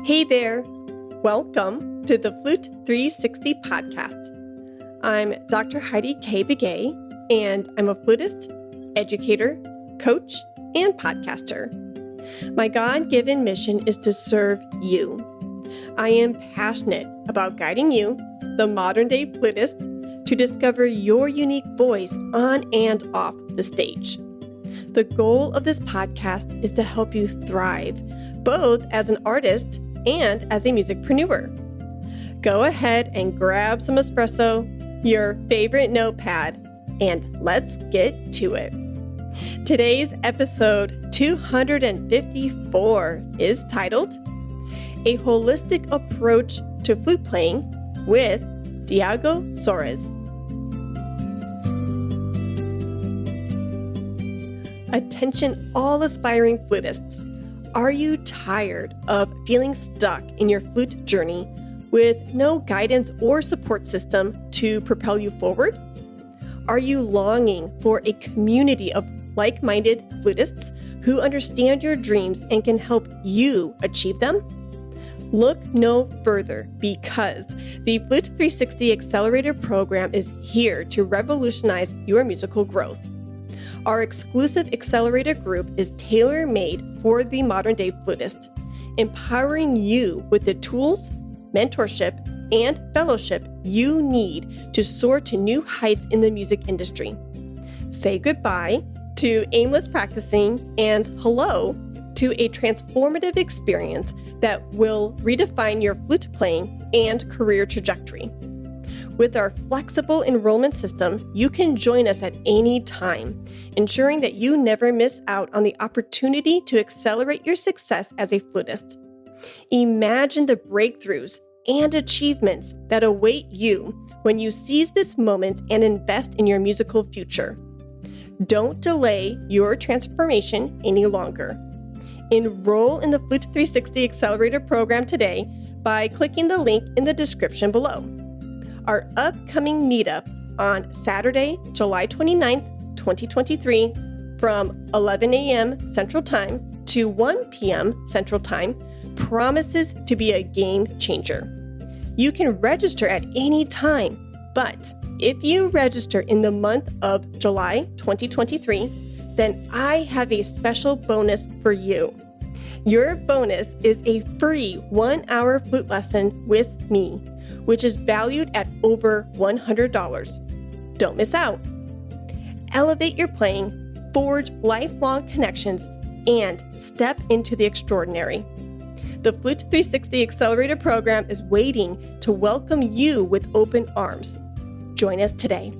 Hey there! Welcome to the Flute 360 podcast. I'm Dr. Heidi K. Begay, and I'm a flutist, educator, coach, and podcaster. My God-given mission is to serve you. I am passionate about guiding you, the modern-day flutist, to discover your unique voice on and off the stage. The goal of this podcast is to help you thrive, both as an artist and as a musicpreneur. Go ahead and grab some espresso, your favorite notepad, and let's get to it. Today's episode 254 is titled A Holistic Approach to Flute Playing with Diogo Soares. Attention all aspiring flutists. Are you tired of feeling stuck in your flute journey with no guidance or support system to propel you forward? Are you longing for a community of like-minded flutists who understand your dreams and can help you achieve them? Look no further, because the Flute 360 Accelerator Program is here to revolutionize your musical growth. Our exclusive Accelerator group is tailor-made for the modern-day flutist, empowering you with the tools, mentorship, and fellowship you need to soar to new heights in the music industry. Say goodbye to aimless practicing and hello to a transformative experience that will redefine your flute playing and career trajectory. With our flexible enrollment system, you can join us at any time, ensuring that you never miss out on the opportunity to accelerate your success as a flutist. Imagine the breakthroughs and achievements that await you when you seize this moment and invest in your musical future. Don't delay your transformation any longer. Enroll in the Flute 360 Accelerator Program today by clicking the link in the description below. Our upcoming meetup on Saturday, July 29th, 2023, from 11 a.m. Central Time to 1 p.m. Central Time promises to be a game changer. You can register at any time, but if you register in the month of July 2023, then I have a special bonus for you. Your bonus is a free 1-hour flute lesson with me, which is valued at over $100. Don't miss out. Elevate your playing, forge lifelong connections, and step into the extraordinary. The Flute 360 Accelerator Program is waiting to welcome you with open arms. Join us today.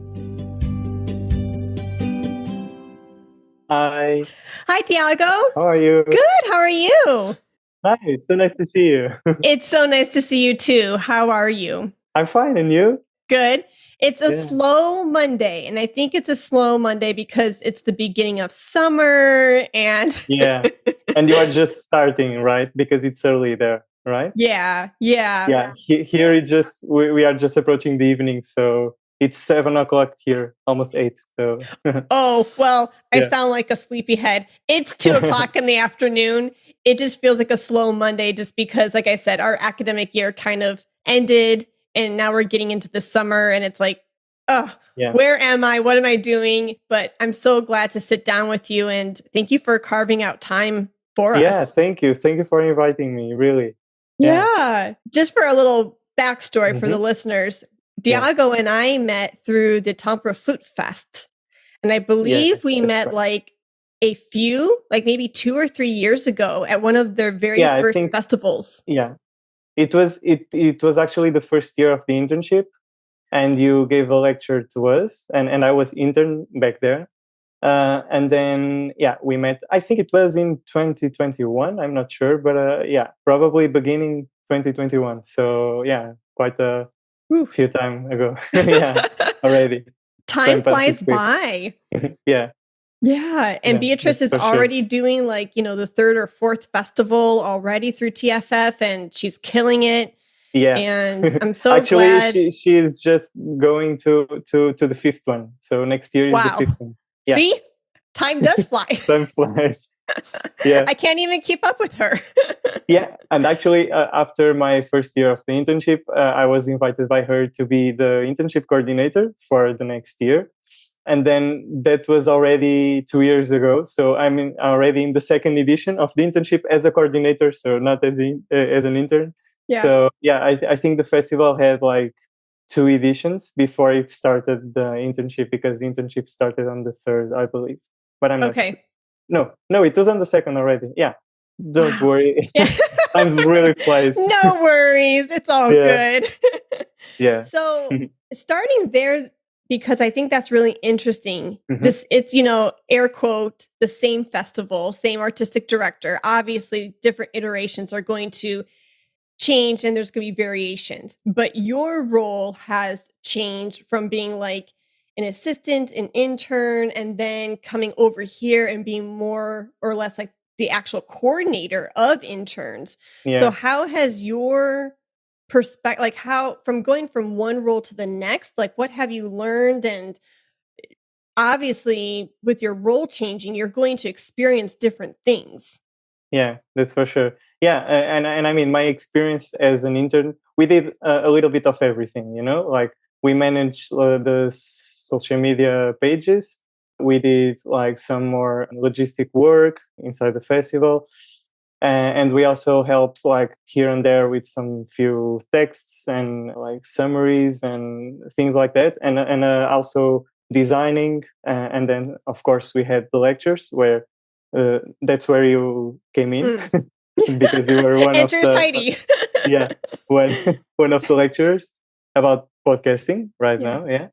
Hi. Hi, Tiago. How are you? Good. How are you? Hi. It's so nice to see you. It's so nice to see you too. How are you? I'm fine. And you? Good. It's a slow Monday. And I think it's a slow Monday because it's the beginning of summer and Yeah. And you are just starting, right? Because it's early there, right? Yeah. Here we are just approaching the evening. So it's 7:00 here, almost 8. So Oh, well, I Yeah. sound like a sleepyhead. It's 2:00 in the afternoon. It just feels like a slow Monday just because, like I said, our academic year kind of ended and now we're getting into the summer and it's like, where am I? What am I doing? But I'm so glad to sit down with you and thank you for carving out time for us. Yeah, thank you. Thank you for inviting me, really. Yeah. Just for a little backstory for the listeners, Diogo and I met through the Tampere Flute Fest. And I believe we met right. maybe 2 or 3 years ago at one of their very first festivals. Yeah. It was actually the first year of the internship, and you gave a lecture to us, and I was intern back there. And then we met. I think it was in 2021. I'm not sure, but probably beginning 2021. So quite a few time ago. Already. Time flies by. Yeah, and Beatrice is already doing the 3rd or 4th festival already through TFF, and she's killing it. Yeah, and I'm so actually, glad. she is just going to the 5th one. So next year is the 5th one. Yeah. See, Time does fly. Time flies. Yeah. I can't even keep up with her. Yeah. And actually, after my first year of the internship, I was invited by her to be the internship coordinator for the next year. And then that was already 2 years ago. So already in the second edition of the internship as a coordinator, so not as an intern. Yeah. So yeah, I think the festival had like 2 editions before it started the internship, because the internship started on the third, I believe. But I'm not sure. No, it was on the second already. Yeah, don't Wow. worry. Yeah. I'm really pleased. No worries. It's all good. Yeah. So starting there, because I think that's really interesting. Mm-hmm. It's, air quote, the same festival, same artistic director. Obviously, different iterations are going to change and there's going to be variations. But your role has changed from being like an assistant, an intern, and then coming over here and being more or less like the actual coordinator of interns. Yeah. So how has your perspective, like how from going from one role to the next, like what have you learned? And obviously with your role changing, you're going to experience different things. Yeah, that's for sure. Yeah, and I mean, my experience as an intern, we did a little bit of everything. Like we managed the social media pages. We did like some more logistic work inside the festival, and we also helped like here and there with some few texts and like summaries and things like that, and also designing. And then of course we had the lectures where that's where you came in. Because you were one of the Heidi. Yeah, one of the lecturers about podcasting right now. Yeah.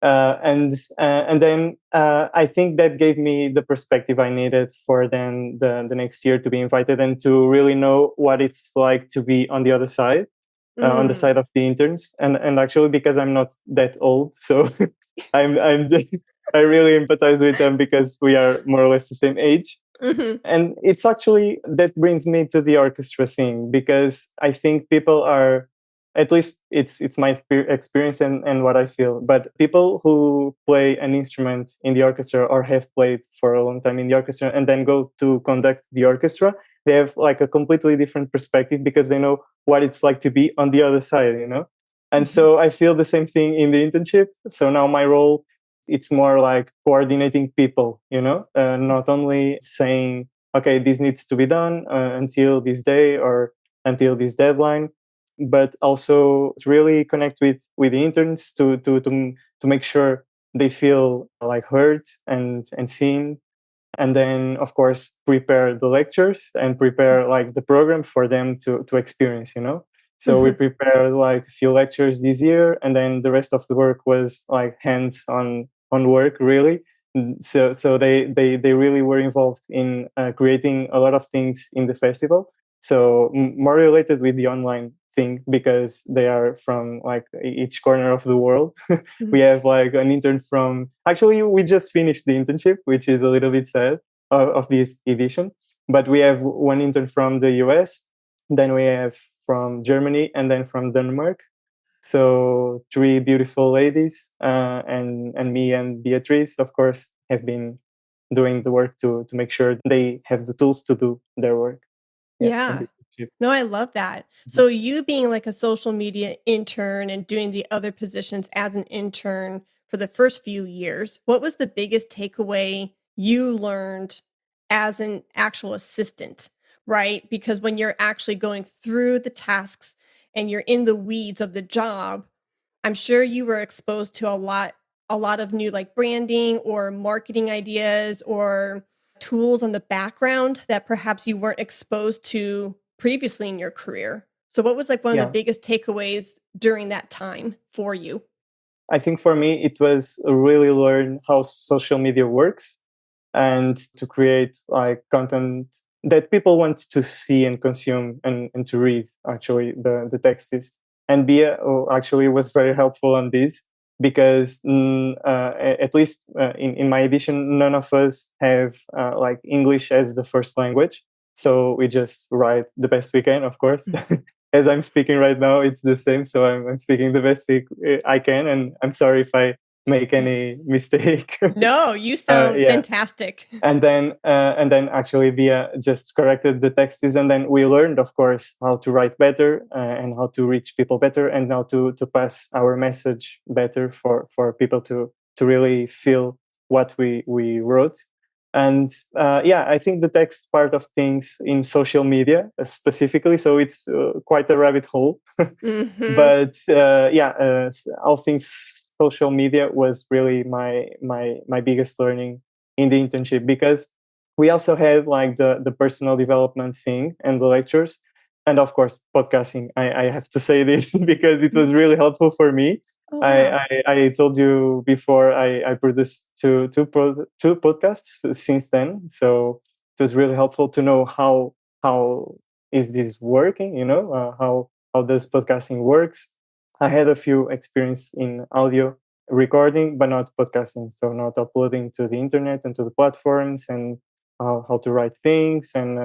And then I think that gave me the perspective I needed for then the next year to be invited and to really know what it's like to be on the other side, on the side of the interns. And actually, because I'm not that old, so I'm I really empathize with them because we are more or less the same age. Mm-hmm. And it's actually that brings me to the orchestra thing, because I think people are, at least it's my experience and what I feel, but people who play an instrument in the orchestra or have played for a long time in the orchestra and then go to conduct the orchestra, they have like a completely different perspective because they know what it's like to be on the other side. And so I feel the same thing in the internship. So now my role, it's more like coordinating people, not only saying, okay, this needs to be done until this day or until this deadline, but also really connect with the interns to make sure they feel like heard and seen. And then of course prepare the lectures and prepare like the program for them to experience. So we prepared like a few lectures this year, and then the rest of the work was like hands on work, really. So they really were involved in creating a lot of things in the festival. So more related with the online thing, because they are from like each corner of the world. We have like an intern from, actually we just finished the internship, which is a little bit sad of this edition, but we have one intern from the US, then we have from Germany, and then from Denmark. So 3 beautiful ladies, and me and Beatrice, of course, have been doing the work to make sure they have the tools to do their work. Yeah. No, I love that. So you being like a social media intern and doing the other positions as an intern for the first few years, what was the biggest takeaway you learned as an actual assistant, right? Because when you're actually going through the tasks and you're in the weeds of the job, I'm sure you were exposed to a lot of new like branding or marketing ideas or tools on the background that perhaps you weren't exposed to previously in your career. So what was like one of the biggest takeaways during that time for you? I think for me, it was really learn how social media works and to create like content that people want to see and consume and to read, actually, the text is. And Bia actually was very helpful on this, because at least in my edition, none of us have like English as the first language. So we just write the best we can, of course. As I'm speaking right now, it's the same. So I'm speaking the best I can. And I'm sorry if I make any mistake. No, you sound Yeah. fantastic. And then actually Via just corrected the texts, and then we learned, of course, how to write better, and how to reach people better, and how to pass our message better for people to really feel what we wrote. And yeah, I think the text part of things in social media specifically, so it's quite a rabbit hole. Mm-hmm. But yeah, all things social media was really my biggest learning in the internship, because we also had like the personal development thing and the lectures, and of course podcasting. I have to say this because it was really helpful for me. Oh, wow. I told you before, I produced two podcasts since then, so it was really helpful to know how is this working, how does podcasting works. I had a few experience in audio recording, but not podcasting, so not uploading to the internet and to the platforms, and how to write things, and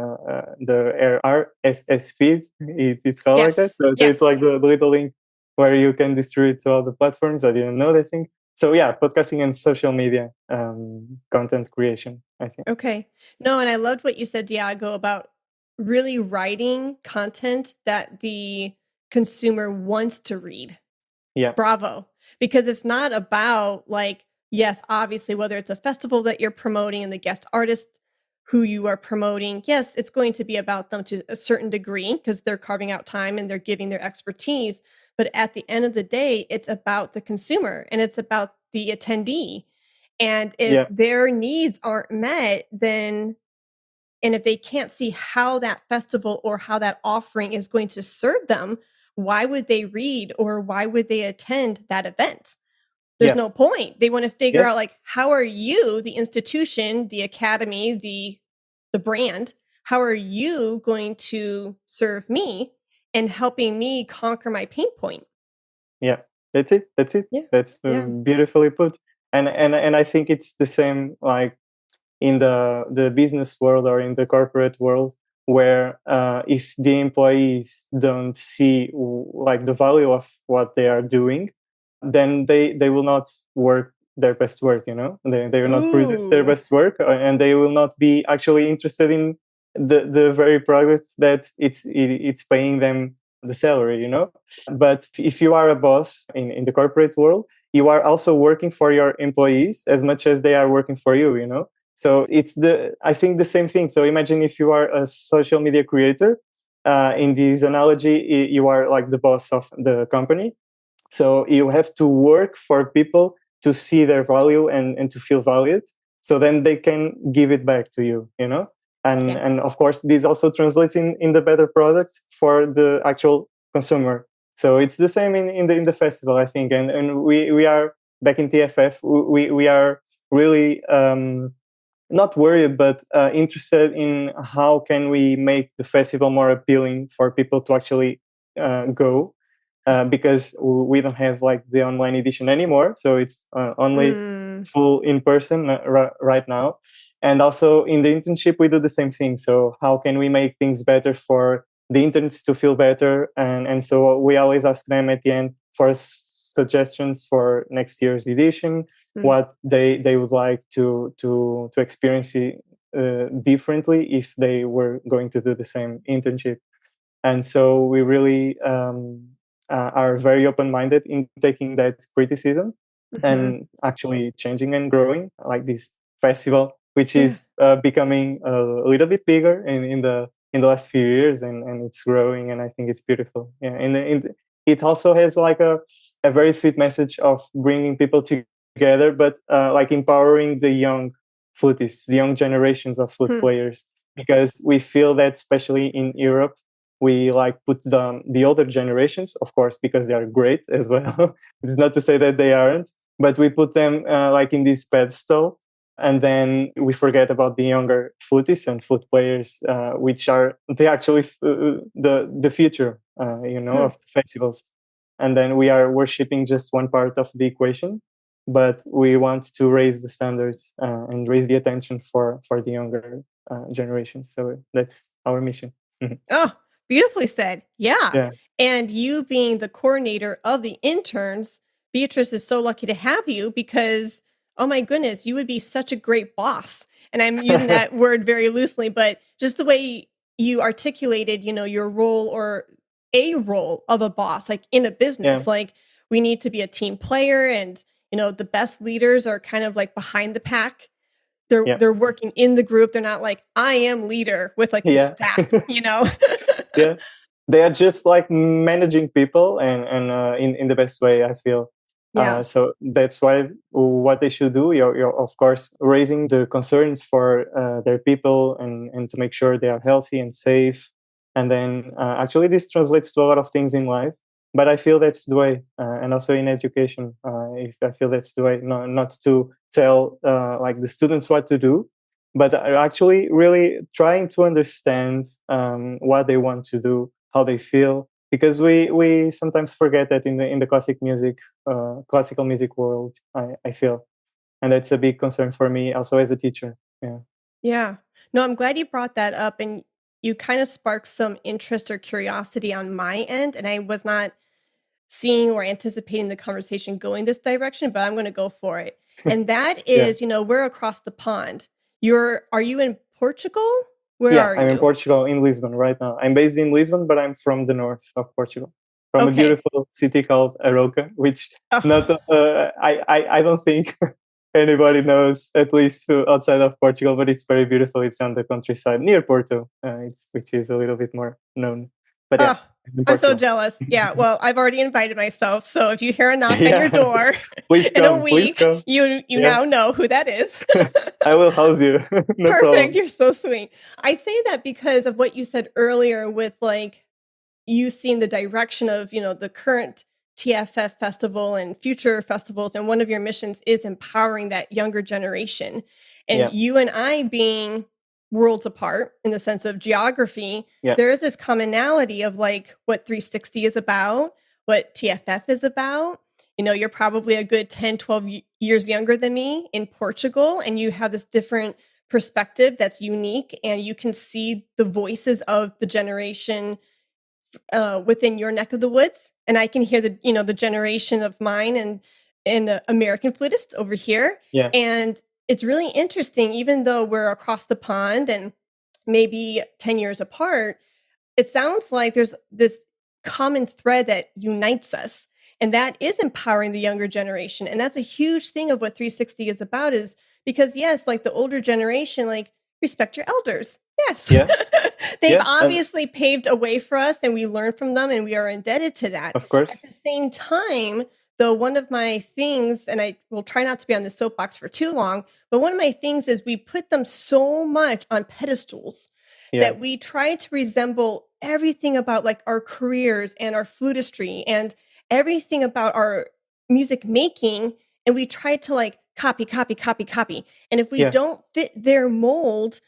the RSS feed, it's called like that. Yes. So it's like Yes. the little link where you can distribute to all the platforms. I didn't know that thing. So yeah, podcasting and social media content creation, I think. Okay. No, and I loved what you said, Diago, about really writing content that the consumer wants to read. Yeah, Bravo. Because it's not about, like, yes, obviously, whether it's a festival that you're promoting and the guest artist who you are promoting, yes, it's going to be about them to a certain degree because they're carving out time and they're giving their expertise. But at the end of the day, it's about the consumer and it's about the attendee. And if yeah, their needs aren't met, then, and if they can't see how that festival or how that offering is going to serve them, why would they read or why would they attend that event? There's yeah. no point. They want to figure out, Yes, like, how are you, the institution, the academy, the brand, how are you going to serve me and helping me conquer my pain point? yeah. That's it. That's it. Yeah. That's Yeah. beautifully put. And I think it's the same like in the business world or in the corporate world, where if the employees don't see like the value of what they are doing, then they will not work their best work, they will not produce their Ooh. best work, and they will not be actually interested in the very product that it's paying them the salary, but if you are a boss in the corporate world, you are also working for your employees as much as they are working for you. So it's I think the same thing. So imagine if you are a social media creator. In this analogy, you are like the boss of the company. So you have to work for people to see their value and to feel valued. So then they can give it back to you. And Yeah. and of course, this also translates in the better product for the actual consumer. So it's the same in the festival, I think. And we are back in TFF. We are really not worried, but interested in how can we make the festival more appealing for people to actually go, because we don't have like the online edition anymore, so it's only Mm. full in person right now. And also in the internship we do the same thing. So how can we make things better for the interns to feel better, and so we always ask them at the end for suggestions for next year's edition, Mm. what they would like to experience it, differently if they were going to do the same internship. And so we really are very open-minded in taking that criticism Mhm. and actually changing and growing like this festival, which Yeah. is becoming a little bit bigger in the last few years, and it's growing, and I think it's beautiful. Yeah, and it also has like a very sweet message of bringing people together, but like empowering the young flutists, the young generations of flute Hmm. players, because we feel that especially in Europe we like put the older generations, of course, because they are great as well. It's not to say that they aren't, but we put them like in this pedestal, and then we forget about the younger flutists and flute players, which are they actually the future, Hmm. of festivals. And then we are worshiping just one part of the equation, but we want to raise the standards, and raise the attention for the younger generations. So that's our mission. Oh, beautifully said. Yeah. Yeah. And you being the coordinator of the interns Beatrice is so lucky to have you because, oh my goodness, you would be such a great boss. And I'm using that word very loosely, but just the way you articulated, your role or a role of a boss, like in a Yeah, business, like we need to be a team player and, the best leaders are kind of like behind the pack. They're yeah, they're working in the group. They're not like, I am leader with like the yeah. staff. Yeah, they are just like managing people and in the best way, I feel. Yeah. So that's why what they should do. You're of course raising the concerns for their people and to make sure they are healthy and safe. And then actually this translates to a lot of things in life. But I feel that's the way, and also in education, if I feel that's the way, not to tell like the students what to do, but are actually really trying to understand what they want to do, how they feel, because we sometimes forget that in the classical music world, I feel, and that's a big concern for me also as a teacher. Yeah, Yeah. No, I'm glad you brought that up and you kind of sparked some interest or curiosity on my end. And I was not seeing or anticipating the conversation going this direction, but I'm going to go for it. And that yeah, is, we're across the pond. Are you in Portugal? Where yeah. are I'm in you? Portugal, in Lisbon right now. I'm based in Lisbon, but I'm from the north of Portugal, from a Okay. beautiful city called Aroca, which not Oh, I don't think anybody knows, at least outside of Portugal, but it's very beautiful. It's on the countryside near Porto, which is a little bit more known. But yeah, oh, in I'm so Portugal. jealous. Yeah. Well, I've already invited myself. So if you hear a knock on your Yeah, door please in a come, please week, come. you Yeah, now know who that is. I will house you. No Perfect. problem. You're so sweet. I say that because of what you said earlier with like you seeing the direction of, the current TFF festival and future festivals. And one of your missions is empowering that younger generation. And Yeah, you and I being worlds apart in the sense of geography, yeah, there is this commonality of like what 360 is about, what TFF is about. You're probably a good 10, 12 years younger than me in Portugal, and you have this different perspective that's unique, and you can see the voices of the generation within your neck of the woods, and I can hear the generation of mine and American flutists over here, yeah, and it's really interesting. Even though we're across the pond and maybe 10 years apart, it sounds like there's this common thread that unites us, and that is empowering the younger generation. And that's a huge thing of what 360 is about, is because yes, like the older generation, like respect your elders. Yes. yeah, They've yeah. And obviously paved a way for us and we learn from them and we are indebted to that. of At course, the same time, though, one of my things, and I will try not to be on the soapbox for too long, but one of my things is we put them so much on pedestals yeah, that we try to resemble everything about like our careers and our flutistry and everything about our music making. And we try to like copy, copy, copy, copy. And if we yeah, don't fit their mold,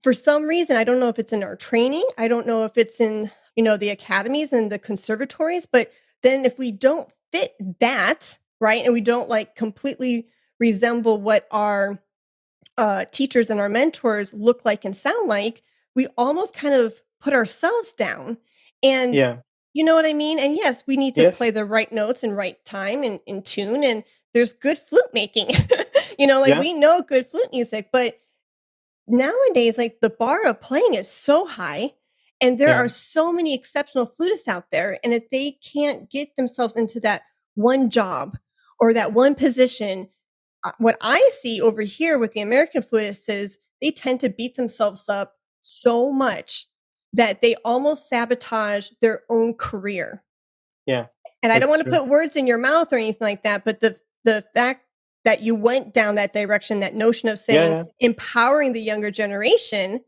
for some reason, I don't know if it's in our training, I don't know if it's in, the academies and the conservatories, but then if we don't fit that, right, and we don't like completely resemble what our teachers and our mentors look like and sound like, we almost kind of put ourselves down. And yeah, you know what I mean? And yes, we need to play yes, the right notes and right time and in tune. And there's good flute making. Like yeah, we know good flute music, but nowadays, like the bar of playing is so high, and there yeah, are so many exceptional flutists out there. And if they can't get themselves into that one job or that one position, what I see over here with the American flutists is they tend to beat themselves up so much that they almost sabotage their own career. yeah. And I don't That's want to true. put words in your mouth or anything like that, but the fact that you went down that direction, that notion of Yeah, saying yeah, empowering the younger generation,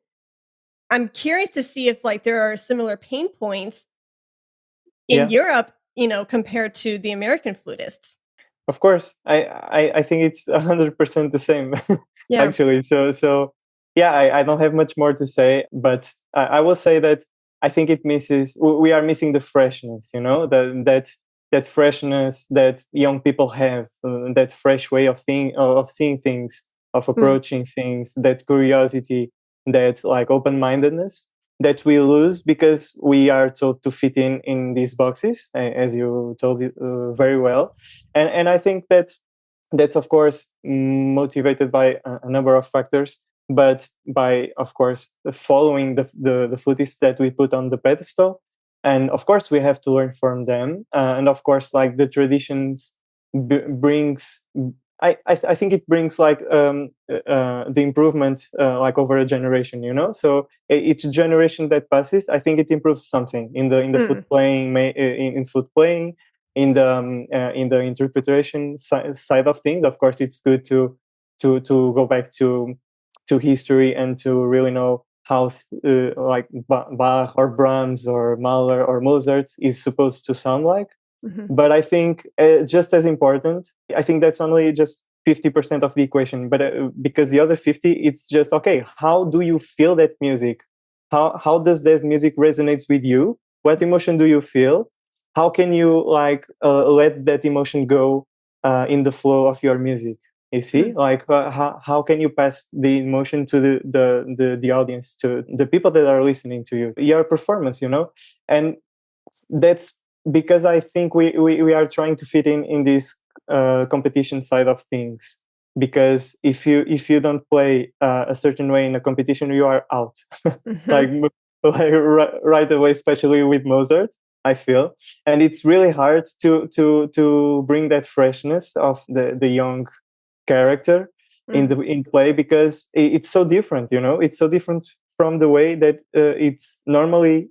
I'm curious to see if like there are similar pain points in yeah. Europe, compared to the American flutists. Of course, I think it's 100% the same, Yeah. actually. So yeah, I don't have much more to say, but I will say that I think it misses. We are missing the freshness, that freshness that young people have, that fresh way of seeing things, of Mm, approaching things, that curiosity, that like open mindedness. that we lose because we are told to fit in these boxes, as you told it very well. And I think that that's of course motivated by a number of factors, but by of course following the flutists that we put on the pedestal, and of course we have to learn from them, and of course like the traditions brings I think it brings like the improvement like over a generation, you know. So each generation that passes, I think it improves something in the flute playing, in flute playing, in the interpretation side of things. Of course, it's good to go back to history and to really know how like Bach or Brahms or Mahler or Mozart is supposed to sound like. But I think just as important, I think that's only just 50% of the equation. But because the other 50, it's just okay. How do you feel that music? How does that music resonates with you? What emotion do you feel? How can you like let that emotion go in the flow of your music? You see, like how can you pass the emotion to the audience, to the people that are listening to you, your performance, you know? And that's because I think we are trying to fit in this competition side of things. Because if you don't play a certain way in a competition, you are out. like right away, especially with Mozart, I feel, and it's really hard to bring that freshness of the young character in play, because it's so different, you know. It's so different from the way that it's normally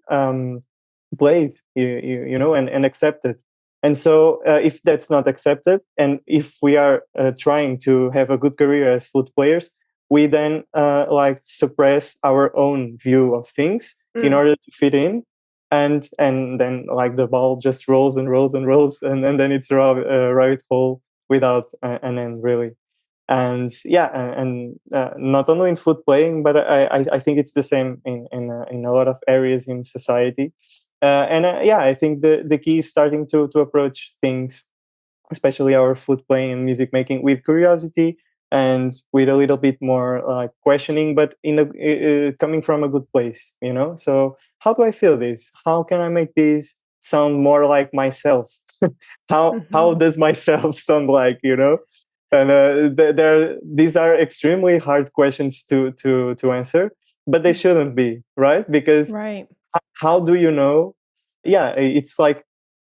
played, you know, and accepted. And so if that's not accepted, and if we are trying to have a good career as flute players, we then like suppress our own view of things in order to fit in, and then like the ball just rolls and rolls and rolls, and then it's a rabbit hole without an end, really. And yeah, and not only in flute playing, but I think it's the same in a lot of areas in society. Yeah, I think the key is starting to approach things, especially our flute playing and music making, with curiosity and with a little bit more like questioning, but in a coming from a good place, you know. So how do I feel this? How can I make this sound more like myself? How does myself sound like, you know? And these are extremely hard questions to answer, but they shouldn't be, right? Because Right. how do you know? Yeah, it's like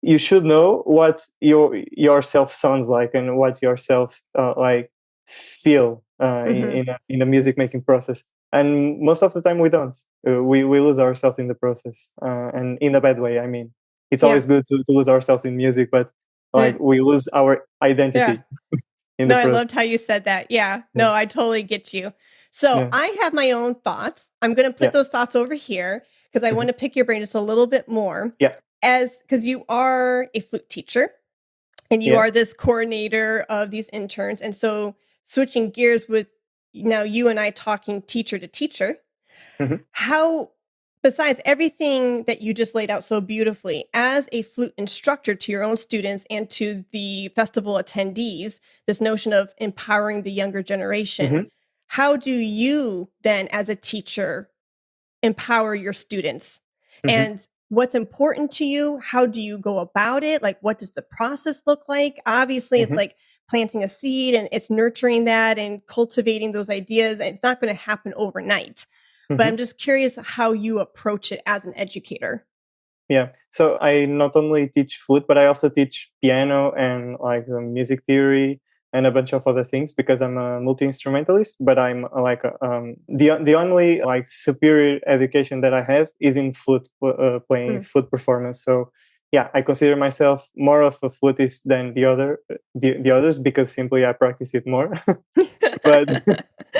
you should know what yourself sounds like and what yourself like feel in the music making process. And most of the time we don't. We lose ourselves in the process, and in a bad way. I mean, it's Yeah. always good to lose ourselves in music, but like we lose our identity in the No, I process. loved how you said that. Yeah. No, I totally get you. So Yeah. I have my own thoughts. I'm going to put Yeah. those thoughts over here because I want to pick your brain just a little bit more. Yeah. Because you are a flute teacher and you Yeah. are this coordinator of these interns. And so switching gears with now you and I talking teacher to teacher, Mhm. how, besides everything that you just laid out so beautifully, as a flute instructor to your own students and to the festival attendees, this notion of empowering the younger generation, Mhm. how do you then, as a teacher, empower your students? Mhm. And what's important to you? How do you go about it? Like, what does the process look like? Obviously, it's Mhm. like planting a seed and it's nurturing that and cultivating those ideas. And it's not going to happen overnight. But Mhm. I'm just curious how you approach it as an educator. Yeah. So I not only teach flute, but I also teach piano and like music theory and a bunch of other things, because I'm a multi instrumentalist. But I'm like the only like superior education that I have is in flute playing, flute performance. So yeah, I consider myself more of a flutist than the others, because simply I practice it more. but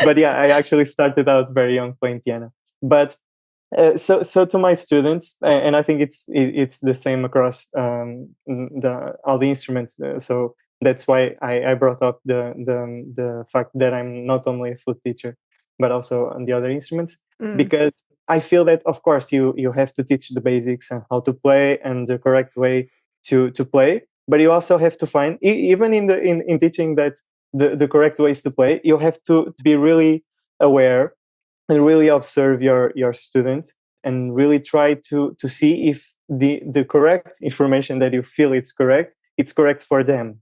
but yeah, I actually started out very young playing piano. But so to my students, and I think it's the same across all the instruments. So that's why I brought up the fact that I'm not only a flute teacher, but also on the other instruments, because I feel that of course you have to teach the basics and how to play and the correct way to play, but you also have to find even in teaching that the correct ways to play, you have to be really aware and really observe your students, and really try to see if the correct information that you feel is correct, it's correct for them.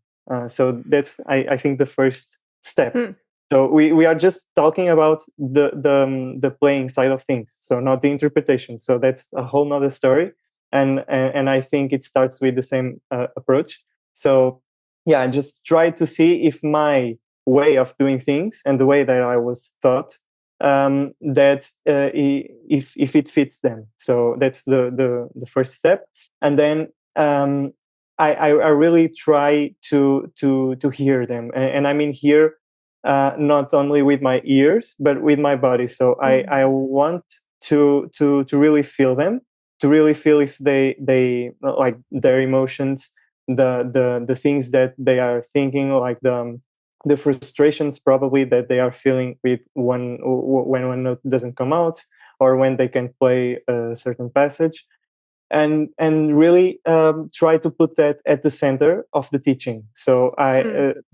So that's I think the first step. So we are just talking about the playing side of things, so not the interpretation. So that's a whole nother story, and I think it starts with the same approach. So yeah, just try to see if my way of doing things and the way that I was taught, that if it fits them. So that's the first step, and then I really try to hear them, and I mean hear, not only with my ears but with my body. So I want to really feel them, to really feel if they like their emotions, the things that they are thinking, like the frustrations probably that they are feeling with when one note doesn't come out, or when they can play a certain passage, and really try to put that at the center of the teaching. So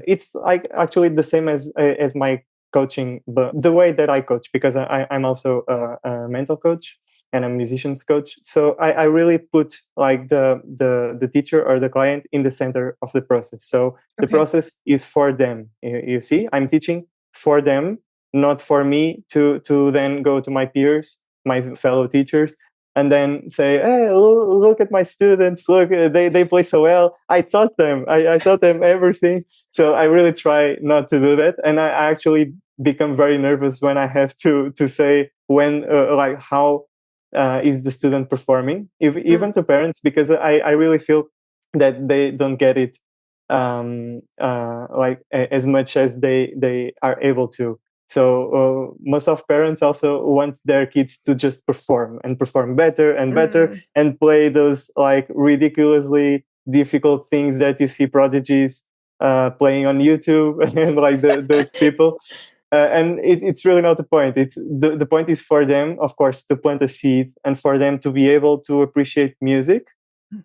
it's like actually the same as my coaching, but the way that I coach, because I'm also a mental coach and a musician's coach. So I really put like the teacher or the client in the center of the process. So the process is for them. You see, I'm teaching for them, not for me to then go to my peers, my fellow teachers, and then say, "Hey, look at my students! Look, they play so well. I taught them. I taught them everything." So I really try not to do that, and I actually become very nervous when I have to say when, like, how is the student performing, even to parents, because I really feel that they don't get it like as much as they are able to. So most of parents also want their kids to just perform and perform better and better, and play those like ridiculously difficult things that you see prodigies playing on YouTube and like those people. And it's really not the point. It's the point is for them, of course, to plant a seed and for them to be able to appreciate music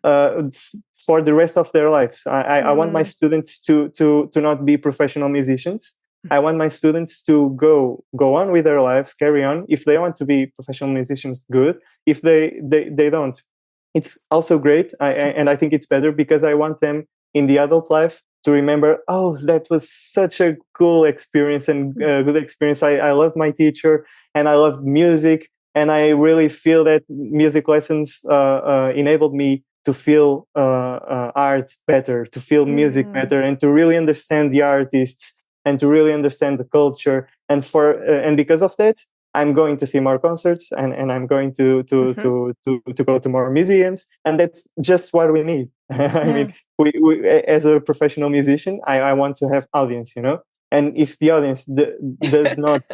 for the rest of their lives. I want my students to not be professional musicians. I want my students to go on with their lives, carry on. If they want to be professional musicians, good. If they don't, it's also great. And I think it's better, because I want them in the adult life to remember, oh, that was such a cool experience and good experience. I loved my teacher and I loved music. And I really feel that music lessons enabled me to feel art better, to feel music better, and to really understand the artists, and to really understand the culture. And because of that, I'm going to see more concerts, and I'm going to go to more museums, and that's just what we need. I mean, we as a professional musician, I want to have audience, and if the audience does not,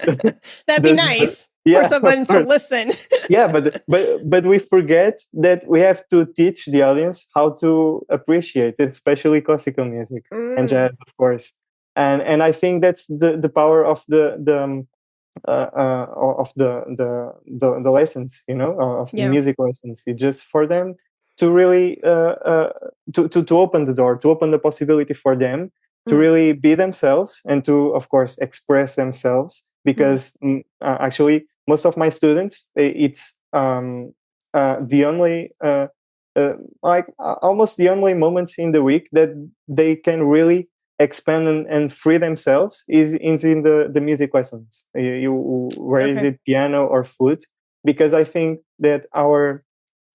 that'd be nice for someone to listen. Yeah, but we forget that we have to teach the audience how to appreciate it, especially classical music and jazz, of course. And I think that's the power of the lessons, of the music lessons. It's just for them to really to open the door, to open the possibility for them to really be themselves, and to, of course, express themselves. Because actually, most of my students, it's the only almost the only moments in the week that they can really expand and free themselves is in the music lessons. Is it piano or flute? Because I think that our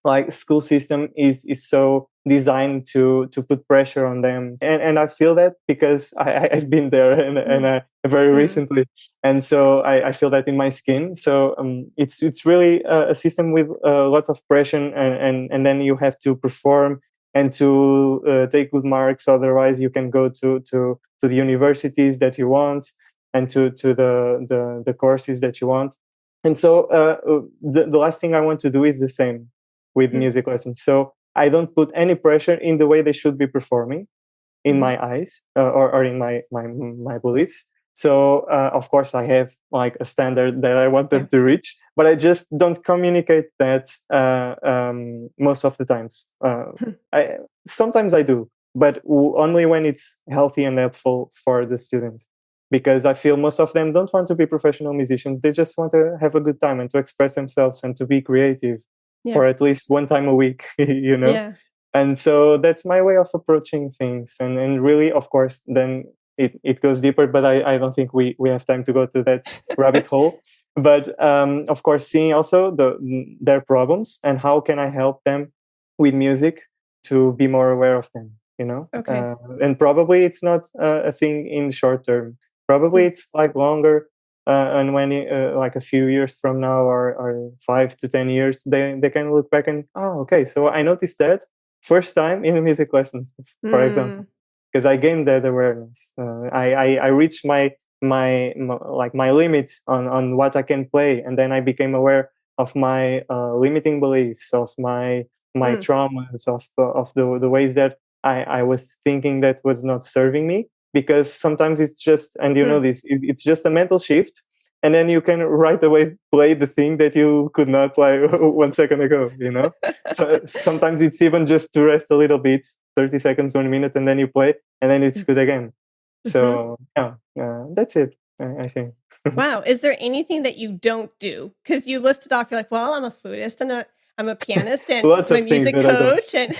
like school system is so designed to put pressure on them, and I feel that because I've been there and very recently, and so I feel that in my skin. So it's really a system with lots of pressure, and then you have to perform and to take good marks, otherwise you can go to the universities that you want, and to the courses that you want. And so the last thing I want to do is the same with music lessons. So I don't put any pressure in the way they should be performing, in my eyes, or in my beliefs. So of course I have like a standard that I want them to reach, but I just don't communicate that most of the times. Sometimes I do, but only when it's healthy and helpful for the student. because I feel most of them don't want to be professional musicians. They just want to have a good time and to express themselves and to be creative for at least one time a week, you know? Yeah. And so that's my way of approaching things. And really, of course, then it goes deeper, but I don't think we have time to go to that rabbit hole. But of course, seeing also their problems and how can I help them with music to be more aware of them, you know? Okay. And probably it's not a thing in short term. Probably it's like longer. And when like a few years from now or 5 to 10 years, they can look back and, oh, okay, so I noticed that first time in a music lesson, for example, because I gained that awareness. I reached my limit on what I can play, and then I became aware of my limiting beliefs, of my traumas, of the ways that I was thinking that was not serving me. Because sometimes it's just, and you know this, it's just a mental shift, and then you can right away play the thing that you could not play 1 second ago, you know? So sometimes it's even just to rest a little bit, 30 seconds, 1 minute, and then you play, and then it's good again. So yeah, that's it, I think. Wow. Is there anything that you don't do? Because you listed off, you're like, well, I'm a flutist and I'm a pianist and Lots I'm a of things music that I don't. coach and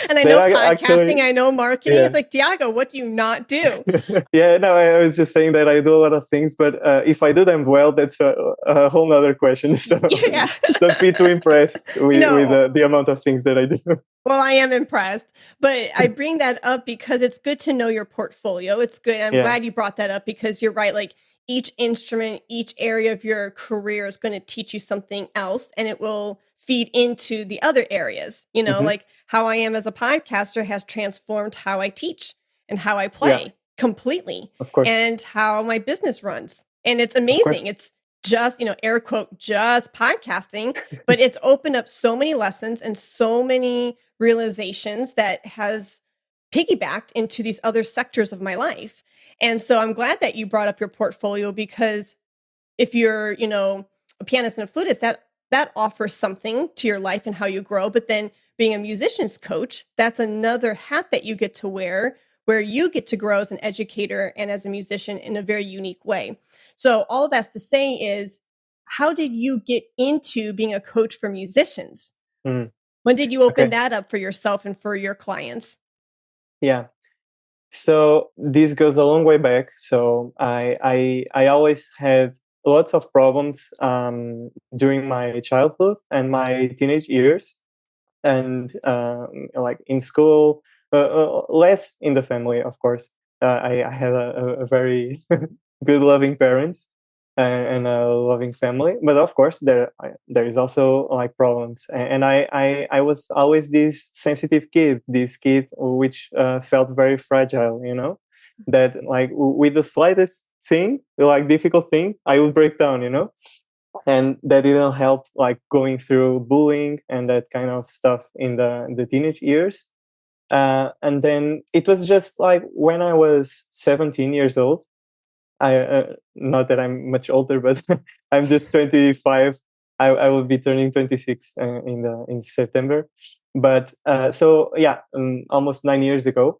and I That know I podcasting, actually, I know marketing. yeah. It's like, Diogo, what do you not do? Yeah, no, I was just saying that I do a lot of things, but if I do them well, that's a whole nother question. So Yeah. don't be too impressed with No. the amount of things that I do. Well, I am impressed, but I bring that up because it's good to know your portfolio. It's good. I'm Yeah, glad you brought that up because you're right. Like each instrument, each area of your career is going to teach you something else and it will feed into the other areas. hmm, Like how I am as a podcaster has transformed how I teach and how I yeah, play completely of course, and how my business runs. And it's of course. amazing. It's just, air quote, just podcasting, but it's opened up so many lessons and so many realizations that has piggybacked into these other sectors of my life. And so I'm glad that you brought up your portfolio because if you're, a pianist and a flutist, that offers something to your life and how you grow. But then being a musician's coach, that's another hat that you get to wear where you get to grow as an educator and as a musician in a very unique way. So all that's to say is, how did you get into being a coach for musicians? Mm, When did you open okay, that up for yourself and for your clients? yeah. So this goes a long way back. So I always had lots of problems during my childhood and my teenage years, and like in school, less in the family, of course. I had a very good, loving parents and a loving family, but of course there is also like problems. And I was always this sensitive kid, this kid which felt very fragile, you know, that like with the slightest thing, like difficult thing, I would break down, you know, and that didn't help like going through bullying and that kind of stuff in the teenage years. And then it was just like when I was 17 years old, I not that I'm much older, but I'm just 25. I will be turning 26 in September. But so yeah, almost 9 years ago,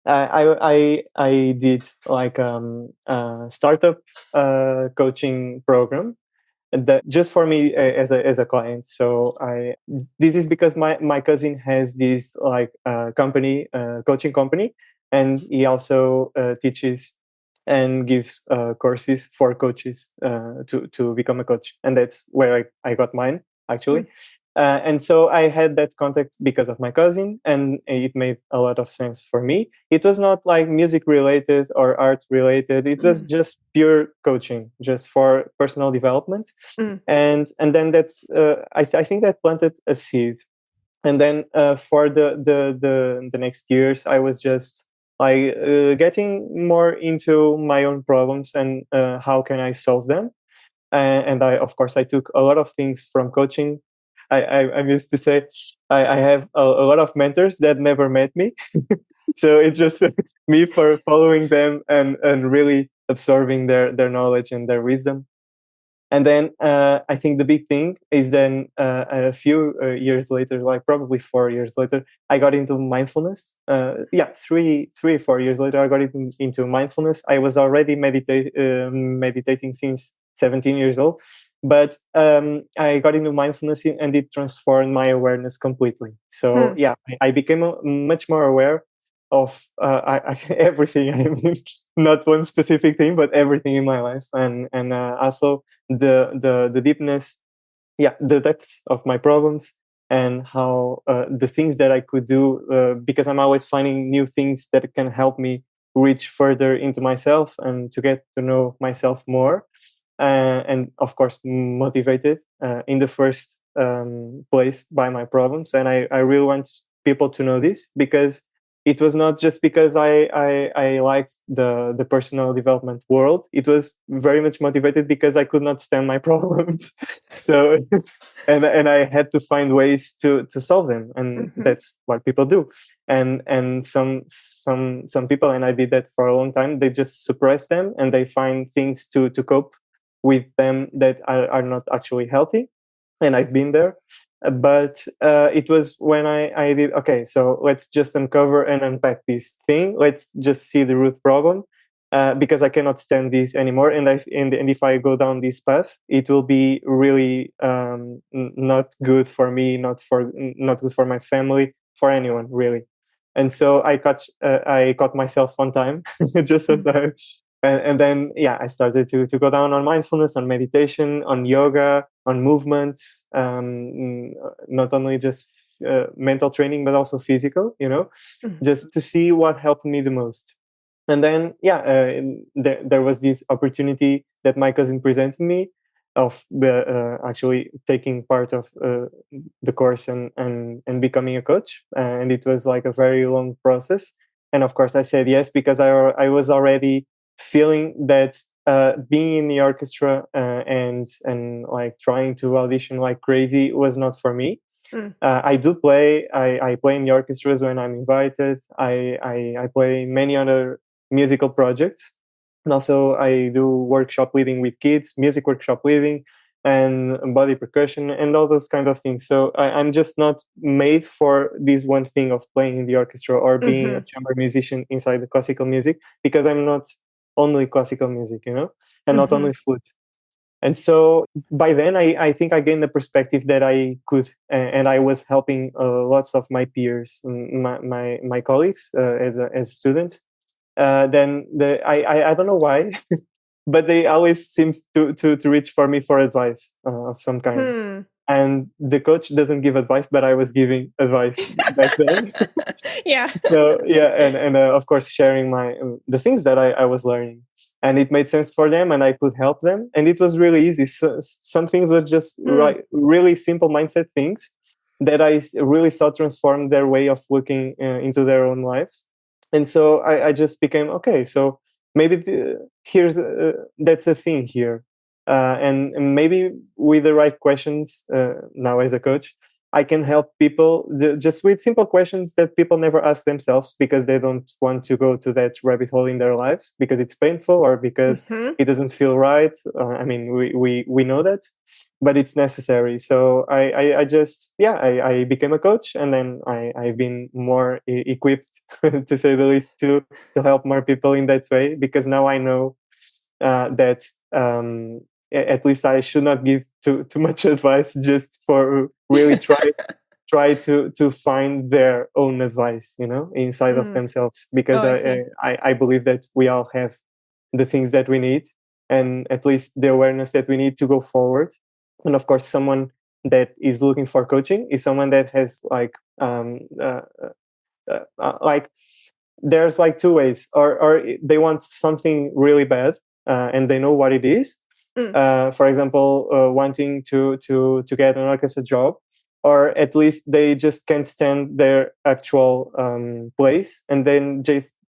I did like a startup coaching program that just for me as a client. So I this is because my cousin has this like company, coaching company, and he also teaches and gives courses for coaches to become a coach, and that's where I got mine actually. Mm, And so I had that contact because of my cousin, and it made a lot of sense for me. It was not like music related or art related. It was mm, just pure coaching, just for personal development. mm, And then that's I think that planted a seed. And then for the next years, I was just like getting more into my own problems and how can I solve them. And I, of course, I took a lot of things from coaching. I used to say I have a lot of mentors that never met me, so it's just me for following them and really absorbing their knowledge and their wisdom. And then I think the big thing is then a few years later, like probably 4 years later, I got into mindfulness. 4 years later, I got into mindfulness. I was already meditating since 17 years old, but I got into mindfulness and it transformed my awareness completely. So I became much more aware of everything. I mean, not one specific thing, but everything in my life, and also the deepness, the depth of my problems, and how the things that I could do, because I'm always finding new things that can help me reach further into myself and to get to know myself more, and of course motivated in the first place by my problems. And I really want people to know this, because it was not just because I liked the personal development world. It was very much motivated because I could not stand my problems. So and I had to find ways to solve them, and that's what people do. And some people, and I did that for a long time, they just suppress them and they find things to cope with them that are not actually healthy. And I've been there. But it was when I did, okay, so let's just uncover and unpack this thing. Let's just see the root problem, because I cannot stand this anymore. And if I go down this path, it will be really not good for me, not good for my family, for anyone really. And so I caught myself on time, just on time. And then I started to go down on mindfulness, on meditation, on yoga, on movement, not only just mental training but also physical, just to see what helped me the most. And then there was this opportunity that my cousin presented me of actually taking part of the course and becoming a coach, and it was like a very long process. And of course I said yes, because I was already feeling that being in the orchestra and like trying to audition like crazy was not for me. I do play. I play in the orchestras when I'm invited. I play many other musical projects, and also I do workshop leading with kids, music workshop leading, and body percussion, and all those kind of things. So I'm just not made for this one thing of playing in the orchestra or being a chamber musician inside the classical music, because I'm not only classical music, and not only flute. And so by then, I think I gained the perspective that I could, and I was helping lots of my peers, my colleagues as students. Then I don't know why, but they always seem to reach for me for advice of some kind. And the coach doesn't give advice, but I was giving advice back then. Yeah. So and of course sharing the things that I was learning, and it made sense for them, and I could help them, and it was really easy. So, some things were just really simple mindset things that I really saw transform their way of looking into their own lives. And so I just became okay. So maybe here's that's a thing here, and maybe with the right questions now as a coach, I can help people just with simple questions that people never ask themselves, because they don't want to go to that rabbit hole in their lives because it's painful or because it doesn't feel right. I mean, we know that, but it's necessary. So I became a coach, and then I've been more equipped, to say the least, to help more people in that way, because now I know that at least I should not give too much advice, just for really try to find their own advice, inside of themselves, because I believe that we all have the things that we need, and at least the awareness that we need to go forward. And of course, someone that is looking for coaching is someone that has like there's like two ways, or they want something really bad, and they know what it is. For example, wanting to get an orchestra job, or at least they just can't stand their actual place, and then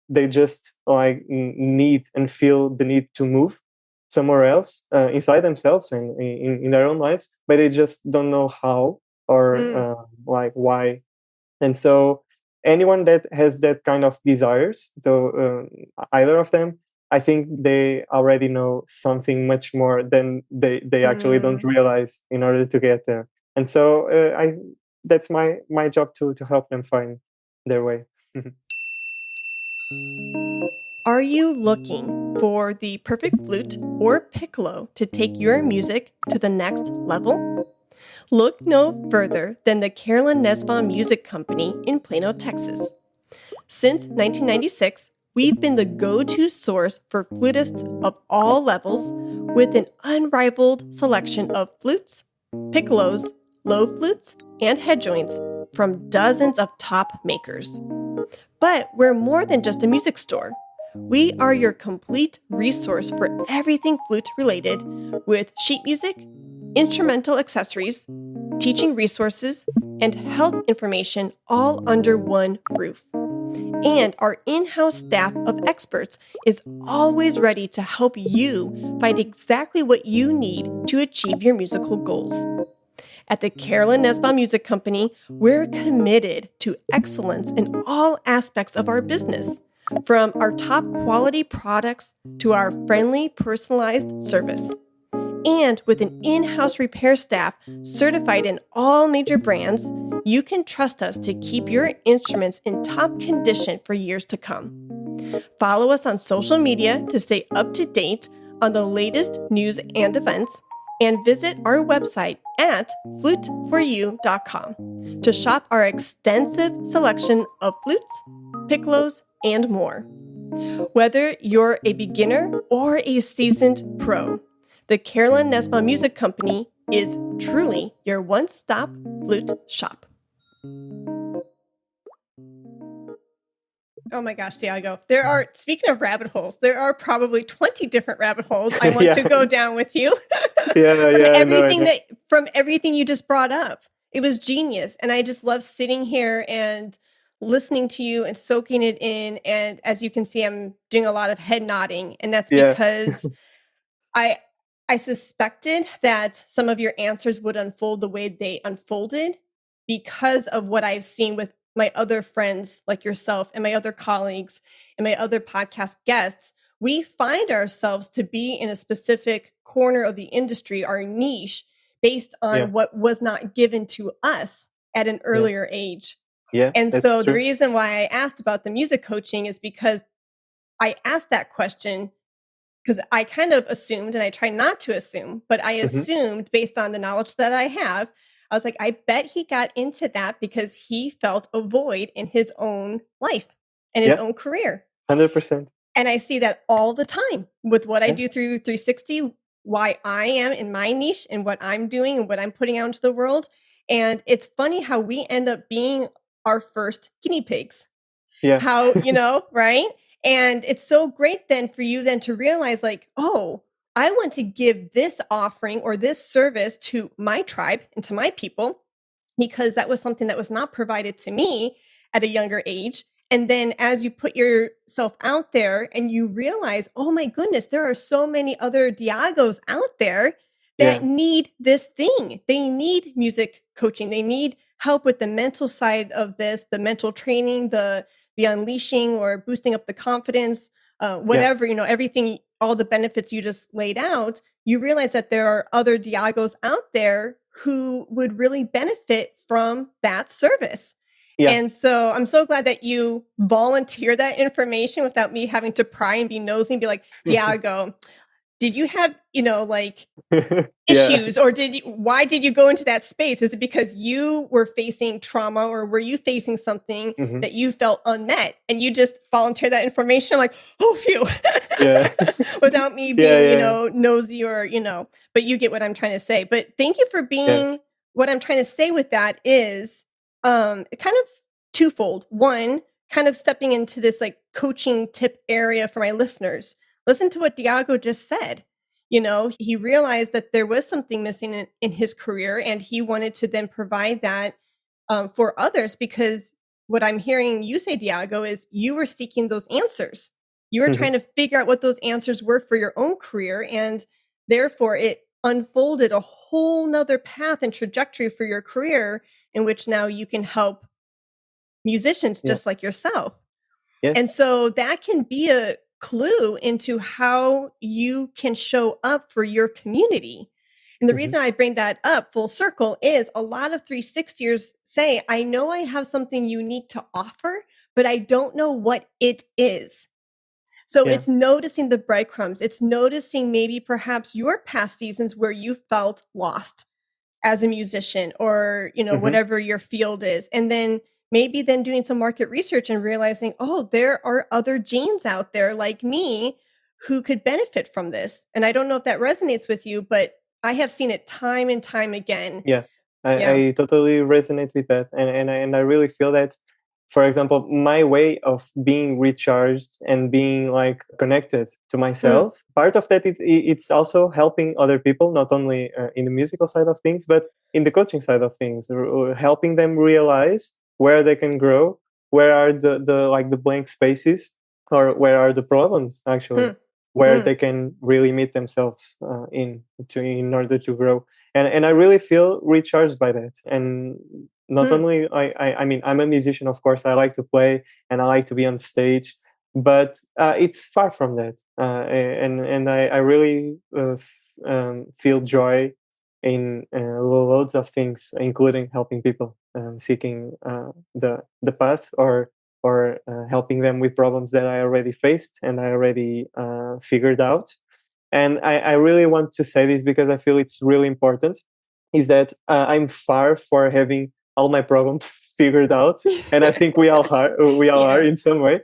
they just like need and feel the need to move somewhere else inside themselves and in their own lives, but they just don't know how, or like why. And so anyone that has that kind of desires, so either of them, I think they already know something much more than they actually don't realize in order to get there. And so that's my job to help them find their way. Are you looking for the perfect flute or piccolo to take your music to the next level? Look no further than the Carolyn Nesbaum Music Company in Plano, Texas. Since 1996, we've been the go-to source for flutists of all levels with an unrivaled selection of flutes, piccolos, low flutes, and head joints from dozens of top makers. But we're more than just a music store. We are your complete resource for everything flute related with sheet music, instrumental accessories, teaching resources, and health information all under one roof. And our in-house staff of experts is always ready to help you find exactly what you need to achieve your musical goals. At the Carolyn Nesbaum Music Company, we're committed to excellence in all aspects of our business, from our top quality products to our friendly, personalized service. And with an in-house repair staff certified in all major brands, you can trust us to keep your instruments in top condition for years to come. Follow us on social media to stay up to date on the latest news and events, and visit our website at fluteforyou.com to shop our extensive selection of flutes, piccolos, and more. Whether you're a beginner or a seasoned pro, the Carolyn Nesbaum Music Company is truly your one-stop flute shop. Oh my gosh, Diogo. Speaking of rabbit holes, there are probably 20 different rabbit holes I want to go down with you. From everything you just brought up. It was genius. And I just love sitting here and listening to you and soaking it in. And as you can see, I'm doing a lot of head nodding. And that's because I suspected that some of your answers would unfold the way they unfolded because of what I've seen with my other friends like yourself and my other colleagues and my other podcast guests. We find ourselves to be in a specific corner of the industry, our niche, based on what was not given to us at an earlier age. And so the reason why I asked about the music coaching is because I asked that question because I kind of assumed, and I try not to assume, but I assumed based on the knowledge that I have, I was like, I bet he got into that because he felt a void in his own life and his own career. 100%. And I see that all the time with what I do through 360, why I am in my niche and what I'm doing and what I'm putting out into the world. And it's funny how we end up being our first guinea pigs. How, right? And it's so great then for you then to realize like, oh, I want to give this offering or this service to my tribe and to my people because that was something that was not provided to me at a younger age. And then as you put yourself out there and you realize, oh my goodness, there are so many other Diogos out there that need this thing. They need music coaching. They need help with the mental side of this, the mental training, the unleashing or boosting up the confidence, whatever, everything, all the benefits you just laid out. You realize that there are other Diogos out there who would really benefit from that service. And so I'm so glad that you volunteer that information without me having to pry and be nosy and be like, Diogo, did you have, issues or why did you go into that space? Is it because you were facing trauma or were you facing something that you felt unmet and you just volunteer that information? Like, oh, phew, without me being, nosy or, but you get what I'm trying to say. But thank you for being, what I'm trying to say with that is kind of twofold. One, kind of stepping into this like coaching tip area for my listeners. Listen to what Diogo just said. He realized that there was something missing in his career and he wanted to then provide that for others because what I'm hearing you say, Diogo, is you were seeking those answers. You were trying to figure out what those answers were for your own career. And therefore it unfolded a whole nother path and trajectory for your career in which now you can help musicians just like yourself. And so that can be a clue into how you can show up for your community. And the reason I bring that up full circle is a lot of 360ers say, I know I have something unique to offer, but I don't know what it is. So Yeah. it's noticing the breadcrumbs. It's noticing maybe perhaps your past seasons where you felt lost as a musician, or, whatever your field is. And then maybe then doing some market research and realizing, oh, there are other Janes out there like me who could benefit from this. And I don't know if that resonates with you, but I have seen it time and time again. Yeah, Yeah. I totally resonate with that, and I really feel that, for example, my way of being recharged and being like connected to Mm, myself. Part of that, it's also helping other people, not only in the musical side of things, but in the coaching side of things, or helping them realize where they can grow, where are the like the blank spaces, or where are the problems actually, mm, where mm, they can really meet themselves in order to grow. And I really feel recharged by that. And not mm, only I mean, I'm a musician, of course. I like to play and I like to be on stage, but it's far from that. And I really feel joy in loads of things, including helping people, seeking the path, or helping them with problems that I already faced and I already figured out. And I really want to say this because I feel it's really important, is that I'm far for having all my problems figured out, and I think we all are yeah. in some way.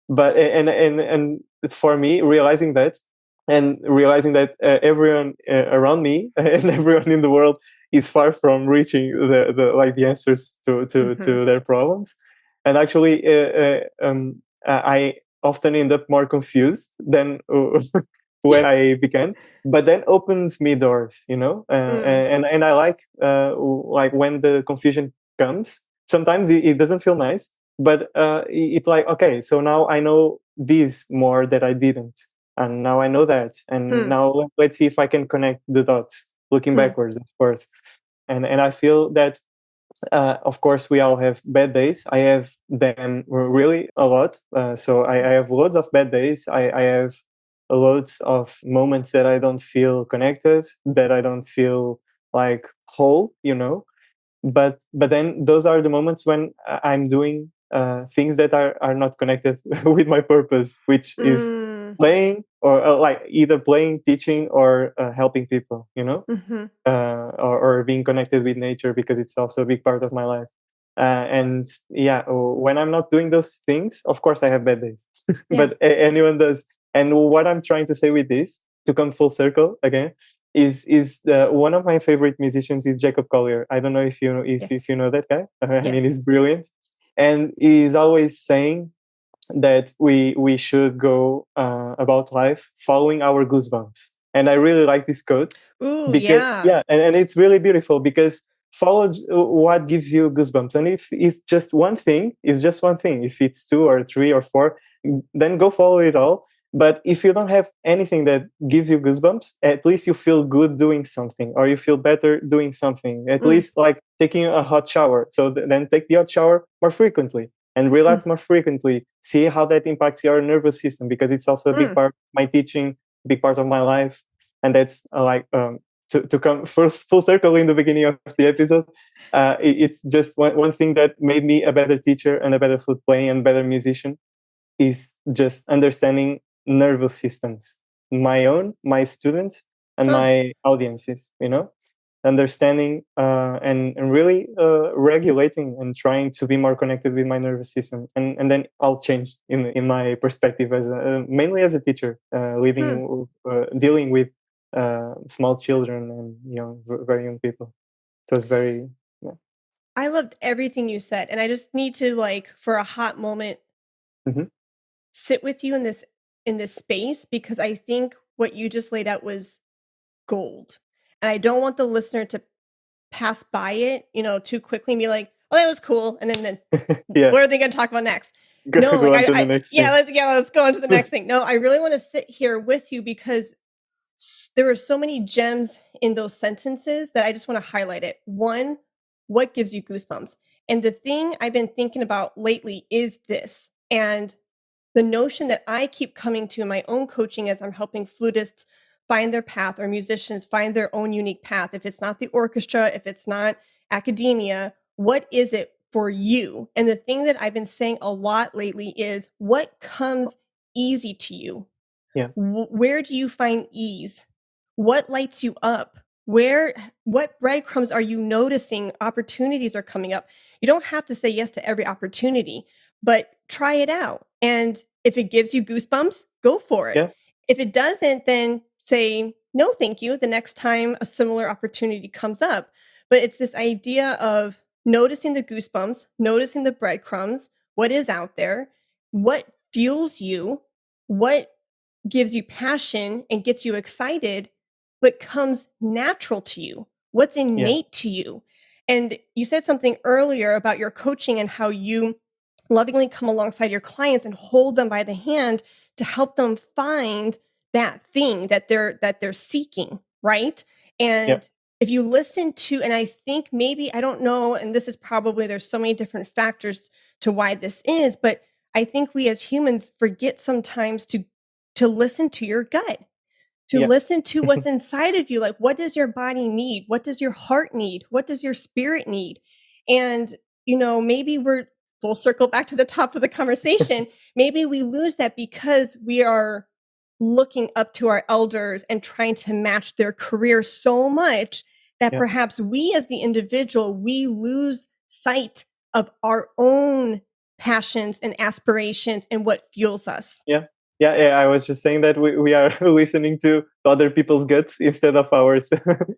But and for me, realizing that, and realizing that everyone around me and everyone in the world is far from reaching the answers Hmm. to their problems. And actually, I often end up more confused than when I began, but then opens me doors, Mm, and I like when the confusion comes. Sometimes it doesn't feel nice, but it's like, okay, so now I know this more that I didn't, and now I know that, and hmm, now let's see if I can connect the dots, looking hmm, backwards, of course. And I feel that, of course, we all have bad days. I have them really a lot. So I have loads of bad days. I have loads of moments that I don't feel connected, that I don't feel like whole. But then those are the moments when I'm doing things that are not connected with my purpose, which is mm, playing, or like either playing, teaching, or helping people. mhm. Or being connected with nature, because it's also a big part of my life. And yeah, when I'm not doing those things, of course I have bad days, Yeah. but anyone does. And what I'm trying to say with this, to come full circle again, is one of my favorite musicians is Jacob Collier. I don't know if you know, if you Yes. know that guy. I mean, Yes. he's brilliant, and he's always saying that we should go about life following our goosebumps. And I really like this quote, Ooh, because yeah. yeah, and it's really beautiful, because follow what gives you goosebumps. And if it's just one thing, it's just one thing. If it's two or three or four, then go follow it all. But if you don't have anything that gives you goosebumps, at least you feel good doing something, or you feel better doing something, at Mm, least like taking a hot shower. So then take the hot shower more frequently and mm, relax more frequently. See how that impacts your nervous system, because it's also a big mm. part of my teaching, big part of my life. And that's to come full circle in the beginning of the episode. It's just one thing that made me a better teacher and a better flute playing and better musician, is just understanding nervous systems, my own, my students, and Huh. my audiences. Understanding and really regulating and trying to be more connected with my nervous system, and then I'll change in my perspective as mainly as a teacher, Hmm. dealing with small children and very young people. So it's very, yeah. I loved everything you said, and I just need to, like, for a hot moment, Hmm. sit with you in this space, because I think what you just laid out was gold. And I don't want the listener to pass by it, too quickly and be like, "Oh, that was cool," and then Yeah. what are they gonna talk about next? go, No, go like, on to the I next thing. yeah, let's go on to the next thing. No, I really wanna sit here with you, because there are so many gems in those sentences that I just wanna highlight it. One, what gives you goosebumps? And the thing I've been thinking about lately is this, and the notion that I keep coming to in my own coaching as I'm helping flutists find their path, or musicians find their own unique path. If it's not the orchestra, if it's not academia, what is it for you? And the thing that I've been saying a lot lately is, what comes easy to you? Yeah. Where do you find ease? What lights you up? What breadcrumbs are you noticing opportunities are coming up? You don't have to say yes to every opportunity, but try it out. And if it gives you goosebumps, go for it. Yeah. If it doesn't, then say no, thank you, the next time a similar opportunity comes up. But it's this idea of noticing the goosebumps, noticing the breadcrumbs, what is out there, what fuels you, what gives you passion and gets you excited, but comes natural to you, what's Yeah. innate to you. And you said something earlier about your coaching and how you lovingly come alongside your clients and hold them by the hand to help them find that thing that they're seeking, right? Yeah. And if you listen to, and I think maybe, I don't know, and this is probably, there's so many different factors to why this is, but I think we as humans forget sometimes to listen to your gut, to Yeah. listen to what's inside of you. Like, what does your body need? What does your heart need? What does your spirit need? And, maybe we're full circle back to the top of the conversation. Maybe we lose that because we are looking up to our elders and trying to match their career so much that Yeah. perhaps we as the individual, we lose sight of our own passions and aspirations and what fuels us. Yeah. Yeah. Yeah. I was just saying that we are listening to other people's guts instead of ours.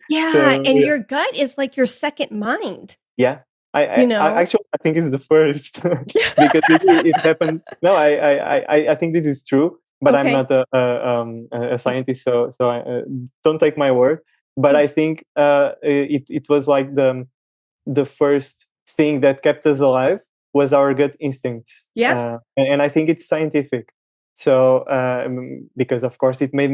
Yeah, So and yeah. your gut is like your second mind, Yeah. you I know? actually I think it's the first because it happened. No, I think this is true, but I'm Okay. not a scientist, so don't take my word. But Yeah. I think it was like the first thing that kept us alive was our gut instincts, Yeah. and I think it's scientific. So because of course it made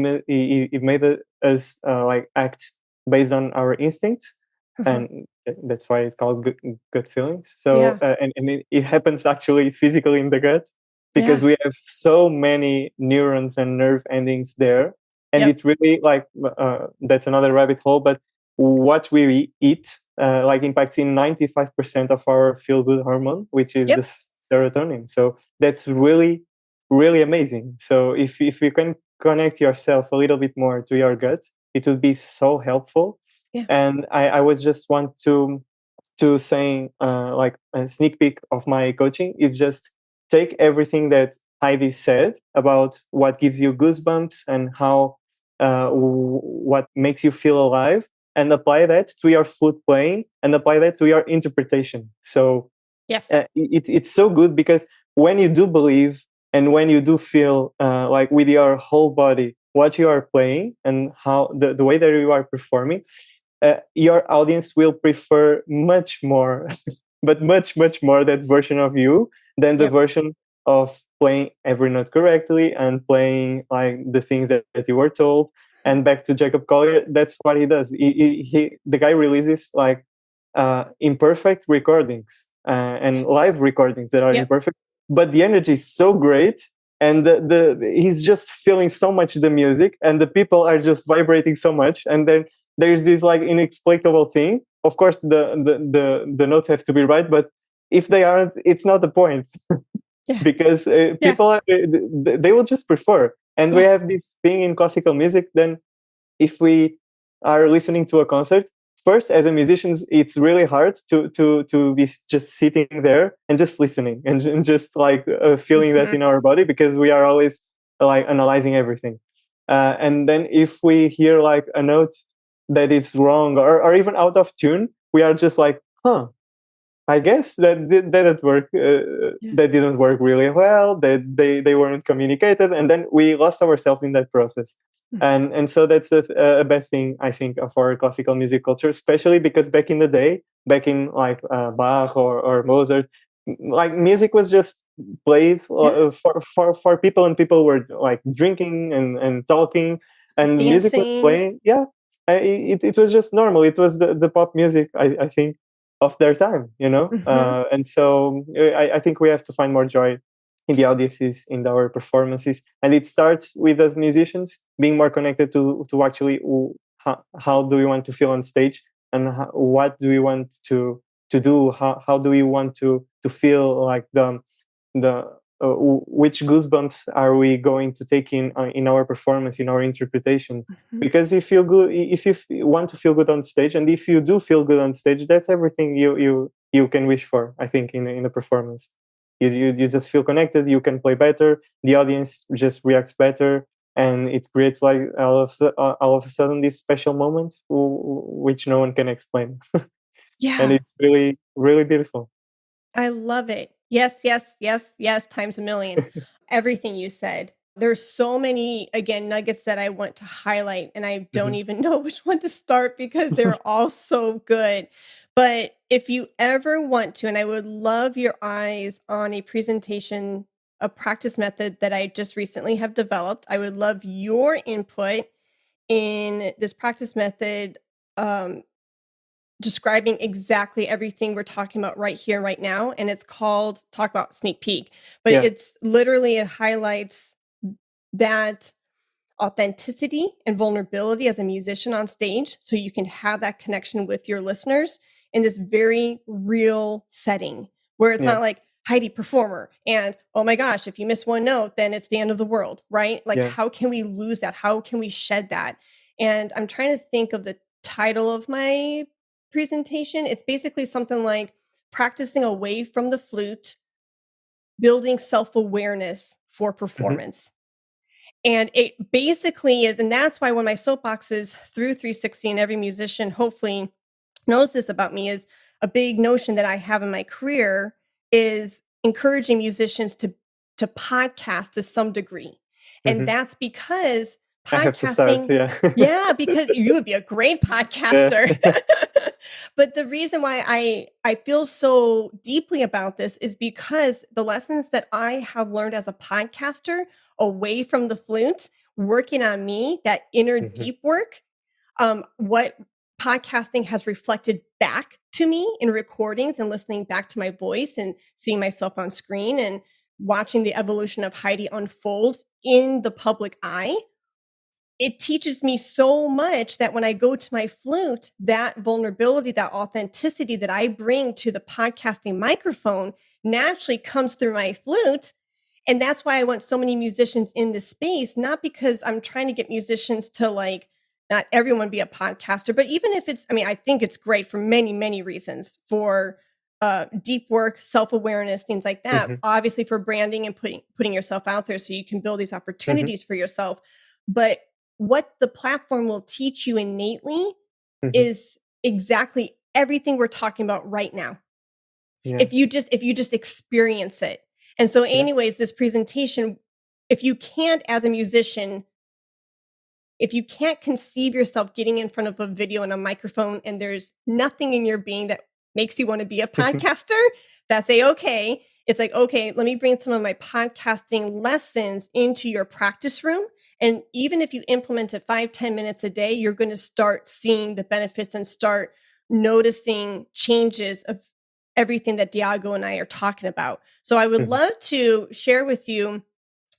us like act based on our instincts, Uh-huh. and that's why it's called gut feelings. So Yeah. and it happens actually physically in the gut because Yeah. we have so many neurons and nerve endings there, and Yep. it really like that's another rabbit hole. But what we eat like impacts in 95% of our feel good hormone, which is the Yep. serotonin. So that's really really amazing. So if you can connect yourself a little bit more to your gut, it would be so helpful. Yeah. And I was just want to saying like a sneak peek of my coaching is just take everything that Heidi said about what gives you goosebumps and how what makes you feel alive, and apply that to your flute playing and apply that to your interpretation. So Yes. it's so good because when you do believe and when you do feel like with your whole body what you are playing and how the way that you are performing, your audience will prefer much more, but much more that version of you than the Yep. version of playing every note correctly and playing like the things that you were told. And back to Jacob Collier, that's what he does. The guy releases like imperfect recordings and live recordings that are Yep. imperfect, but the energy is so great. And he's just feeling so much the music, and the people are just vibrating so much, and then there's this like inexplicable thing. Of course, the notes have to be right, but if they aren't, it's not the point Yeah. because Yeah. people they will just prefer. And we Yeah. have this thing in classical music. Then, if we are listening to a concert, first as a musicians, it's really hard to be just sitting there and just listening and just like feeling that Mhm. in our body because we are always like analyzing everything. And then if we hear like a note that is wrong or even out of tune, we are just like, huh, I guess that didn't work. Yeah. That didn't work really well. That they weren't communicated, and then we lost ourselves in that process. Mm. And so that's a bad thing, I think, of our classical music culture, especially because back in the day, back in like Bach or Mozart, like music was just played Yeah. for people, and people were like drinking and talking, and music was Dancing. playing. Yeah, it was just normal. It was the pop music, I think, of their time, Mhm. and so I think we have to find more joy in the audiences, in our performances. And it starts with us musicians being more connected to actually how do we want to feel on stage, and what do we want to do, how do we want to feel, like the which goosebumps are we going to take in our performance, in our interpretation. Because if you want to feel good on stage, and if you do feel good on stage, that's everything you can wish for, I think, in a performance. You just feel connected, you can play better, the audience just reacts better, and it creates, like, all of a sudden, this special moment which no one can explain. Yeah. And it's really, really beautiful. I love it. Yes, yes, yes, yes, times a million. Everything you said. There's so many, again, nuggets that I want to highlight, and I don't even know which one to start because they're all so good. But if you ever want to, and I would love your eyes on a presentation, a practice method that I just recently have developed, I would love your input in this practice method, describing exactly everything we're talking about right here, right now. And it's called, talk about sneak peek, but Yeah. it's literally, it highlights that authenticity and vulnerability as a musician on stage, so you can have that connection with your listeners in this very real setting where it's not like Heidi performer and, oh my gosh, if you miss one note, then it's the end of the world, right? Like, how can we lose that? How can we shed that? And I'm trying to think of the title of my presentation. It's basically something like practicing away from the flute, building self-awareness for performance. And it basically is, and that's why when my soapbox is through 360, and every musician hopefully knows this about me, is a big notion that I have in my career is encouraging musicians to podcast to some degree. And that's because I have to start, yeah, because you would be a great podcaster. But the reason why I feel so deeply about this is because the lessons that I have learned as a podcaster away from the flute, working on me, that inner deep work, what podcasting has reflected back to me in recordings and listening back to my voice and seeing myself on screen and watching the evolution of Heidi unfold in the public eye. It teaches me so much that when I go to my flute, that vulnerability, that authenticity that I bring to the podcasting microphone naturally comes through my flute. And that's why I want so many musicians in this space, not because I'm trying to get musicians to, like, not everyone be a podcaster, but even if it's, I mean, I think it's great for many, many reasons, for deep work, self-awareness, things like that. Obviously for branding and putting yourself out there so you can build these opportunities for yourself. But what the platform will teach you innately is exactly everything we're talking about right now. If you just experience it. And so anyways, this presentation, if you can't, as a musician, if you can't conceive yourself getting in front of a video and a microphone and there's nothing in your being that makes you want to be a podcaster, that's okay. It's like, okay, let me bring some of my podcasting lessons into your practice room. And even if you implement it 5-10 minutes a day, you're going to start seeing the benefits and start noticing changes of everything that Diogo and I are talking about. So I would love to share with you.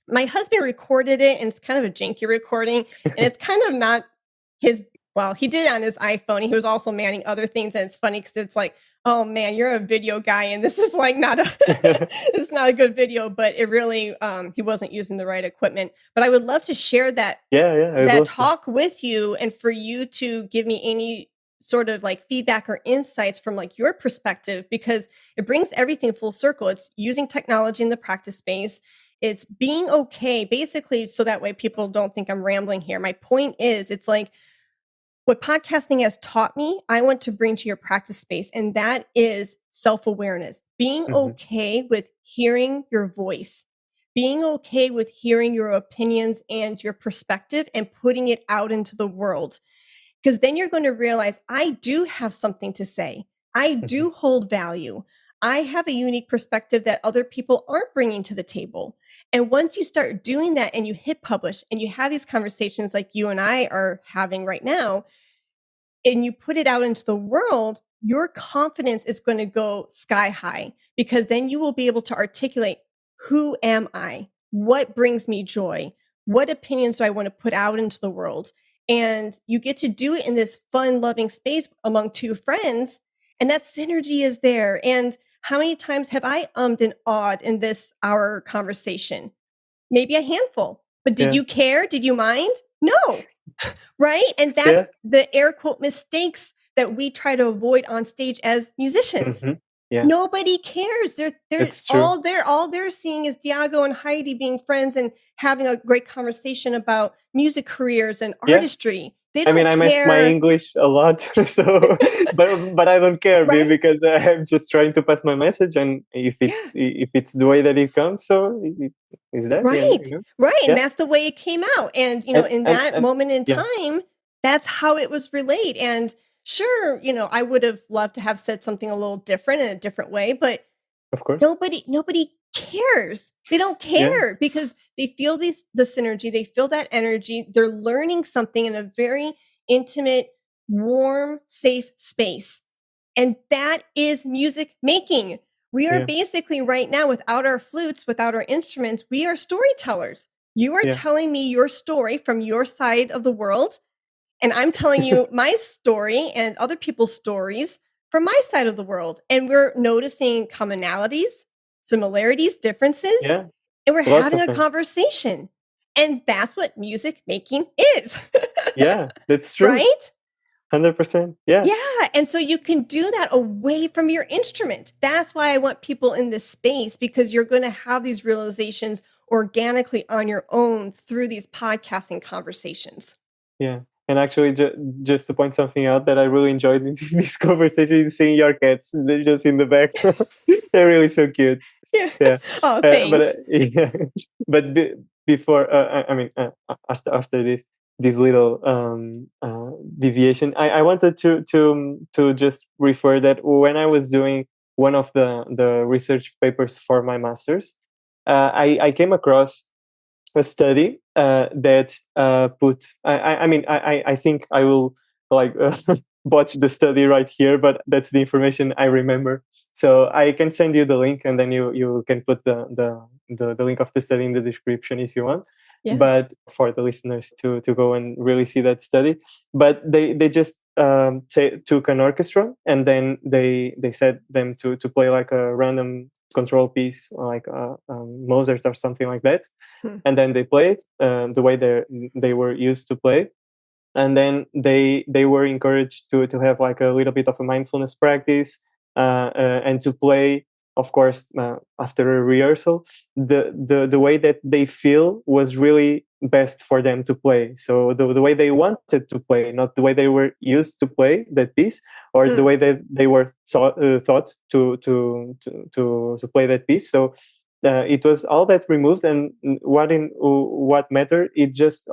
My husband recorded it, and it's kind of a janky recording, and it's kind of not his, well, he did it on his iPhone. He was also manning other things, and it's funny because it's like, oh man, you're a video guy, and this is like not a, it's not a good video, but it really, he wasn't using the right equipment. But I would love to share that, that talk with you, and for you to give me any sort of like feedback or insights from like your perspective, because it brings everything full circle. It's using technology in the practice space. It's being okay, basically, so that way people don't think I'm rambling here. My point is, it's like what podcasting has taught me, I want to bring to your practice space, and that is self-awareness. Being okay with hearing your voice, being okay with hearing your opinions and your perspective and putting it out into the world. Because then you're going to realize, I do have something to say. I do hold value. I have a unique perspective that other people aren't bringing to the table. And once you start doing that and you hit publish and you have these conversations like you and I are having right now, and you put it out into the world, your confidence is going to go sky high, because then you will be able to articulate who am I? What brings me joy? What opinions do I want to put out into the world? And you get to do it in this fun, loving space among two friends. And that synergy is there. And how many times have I ummed and awed in this our conversation? Maybe a handful. But did you care? Did you mind? No. Right? And that's the air quote mistakes that we try to avoid on stage as musicians. Mm-hmm. Yeah. Nobody cares. They're It's true. all they're seeing is Diogo and Heidi being friends and having a great conversation about music careers and artistry. They don't care. I messed my English a lot, so but I don't care because I'm just trying to pass my message, and if it's the way that it comes, so is that right? And that's the way it came out, and in that moment in time, that's how it was relayed. And sure, I would have loved to have said something a little different in a different way, but of course, nobody cares. They don't care because they feel the synergy, they feel that energy. They're learning something in a very intimate, warm, safe space. And that is music making. We are basically right now, without our flutes, without our instruments, we are storytellers. You are telling me your story from your side of the world, and I'm telling you my story and other people's stories from my side of the world. And we're noticing commonalities, similarities, differences, and we're having a conversation. And that's what music making is. Yeah, that's true. Right? 100%. Yeah. Yeah. And so you can do that away from your instrument. That's why I want people in this space, because you're going to have these realizations organically on your own through these podcasting conversations. Yeah. And actually, just to point something out that I really enjoyed in this conversation is seeing your cats. They're just in the back. They're really so cute. Yeah. Oh, thanks. But before, after this little deviation, I wanted to just refer that when I was doing one of the research papers for my master's, I came across a study that put. I think I will botch the study right here, but that's the information I remember. So I can send you the link, and then you can put the link of the study in the description if you want. Yeah. But for the listeners to go and really see that study, but they just took an orchestra, and then they said them to play like a random control piece, like Mozart or something like that, and then they played the way they were used to play. And then they were encouraged to have like a little bit of a mindfulness practice and to play, of course, after a rehearsal, the way that they feel was really best for them to play. So the way they wanted to play, not the way they were used to play that piece, or the way that they were thought to play that piece. So it was all that removed, and what mattered, it just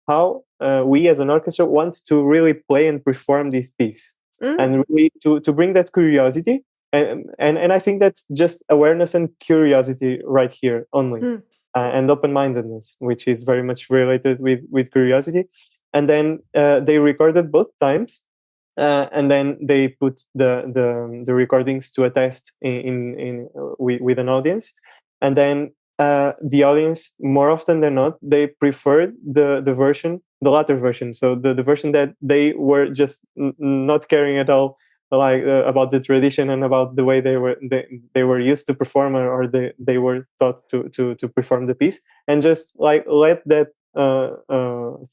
how we as an orchestra want to really play and perform this piece, and really to bring that curiosity, and I think that's just awareness and curiosity right here only, and open-mindedness, which is very much related with curiosity. And then they recorded both times, and then they put the recordings to a test with an audience, and then the audience, more often than not, they preferred the latter version. So the version that they were just not caring at all, like about the tradition and about the way they were used to perform, or they were taught to perform the piece, and just like let that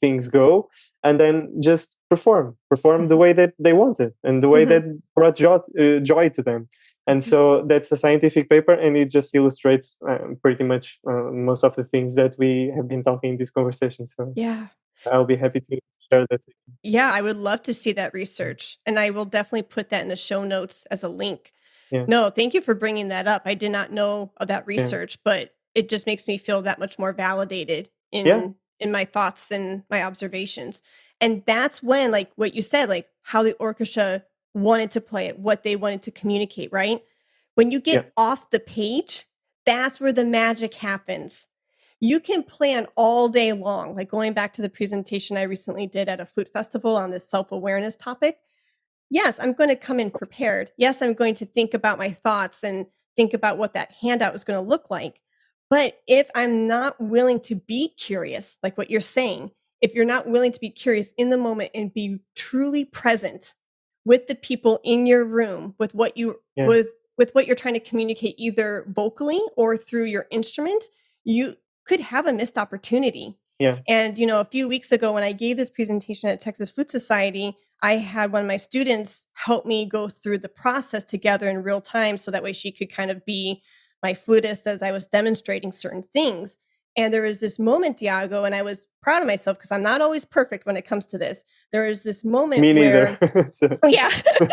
things go, and then just perform the way that they wanted, and the way that brought joy to them. And so that's a scientific paper, and it just illustrates pretty much most of the things that we have been talking in this conversation. So yeah, I'll be happy to share that. Yeah, I would love to see that research, and I will definitely put that in the show notes as a link. Yeah. No, thank you for bringing that up. I did not know of that research, but it just makes me feel that much more validated in my thoughts and my observations. And that's when, like what you said, like how the orchestra wanted to play it, what they wanted to communicate, right? When you get off the page, that's where the magic happens. You can plan all day long, like going back to the presentation I recently did at a flute festival on this self-awareness topic. Yes, I'm going to come in prepared. Yes, I'm going to think about my thoughts and think about what that handout is going to look like. But if I'm not willing to be curious, like what you're saying, if you're not willing to be curious in the moment and be truly present with the people in your room, with what you Yeah. with what you're trying to communicate, either vocally or through your instrument, you could have a missed opportunity. Yeah. And a few weeks ago when I gave this presentation at Texas Flute Society, I had one of my students help me go through the process together in real time, so that way she could kind of be my flutist as I was demonstrating certain things. And there was this moment, Diogo, and I was proud of myself because I'm not always perfect when it comes to this. There was this moment Me neither. where, So, oh yeah, no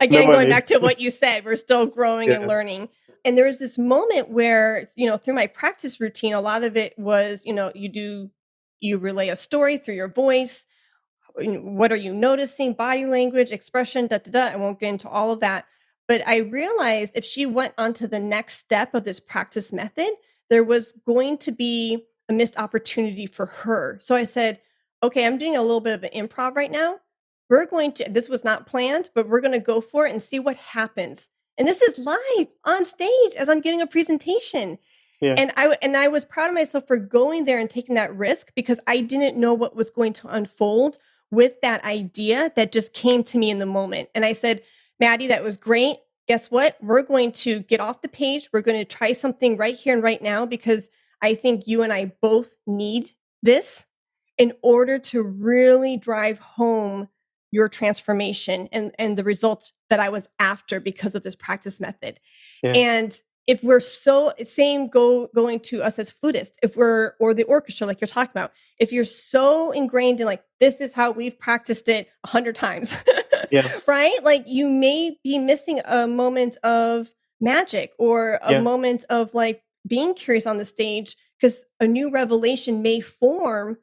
again, one going back is. to what you said, we're still growing and Yeah. learning. And there was this moment where, through my practice routine, a lot of it was, you relay a story through your voice. What are you noticing? Body language, expression, da da da. I won't get into all of that. But I realized if she went on to the next step of this practice method, there was going to be a missed opportunity for her. So I said, okay, I'm doing a little bit of an improv right now. This was not planned, but we're going to go for it and see what happens. And this is live on stage as I'm giving a presentation. Yeah. And I was proud of myself for going there and taking that risk, because I didn't know what was going to unfold with that idea that just came to me in the moment. And I said, Maddie, that was great. Guess what? We're going to get off the page. We're going to try something right here and right now, because I think you and I both need this in order to really drive home your transformation and the results that I was after because of this practice method. Yeah. And if we're going to us as flutists, or the orchestra, like you're talking about, if you're so ingrained in like, this is how we've practiced it 100 times, Yeah. right? Like you may be missing a moment of magic or a moment of like being curious on the stage, because a new revelation may form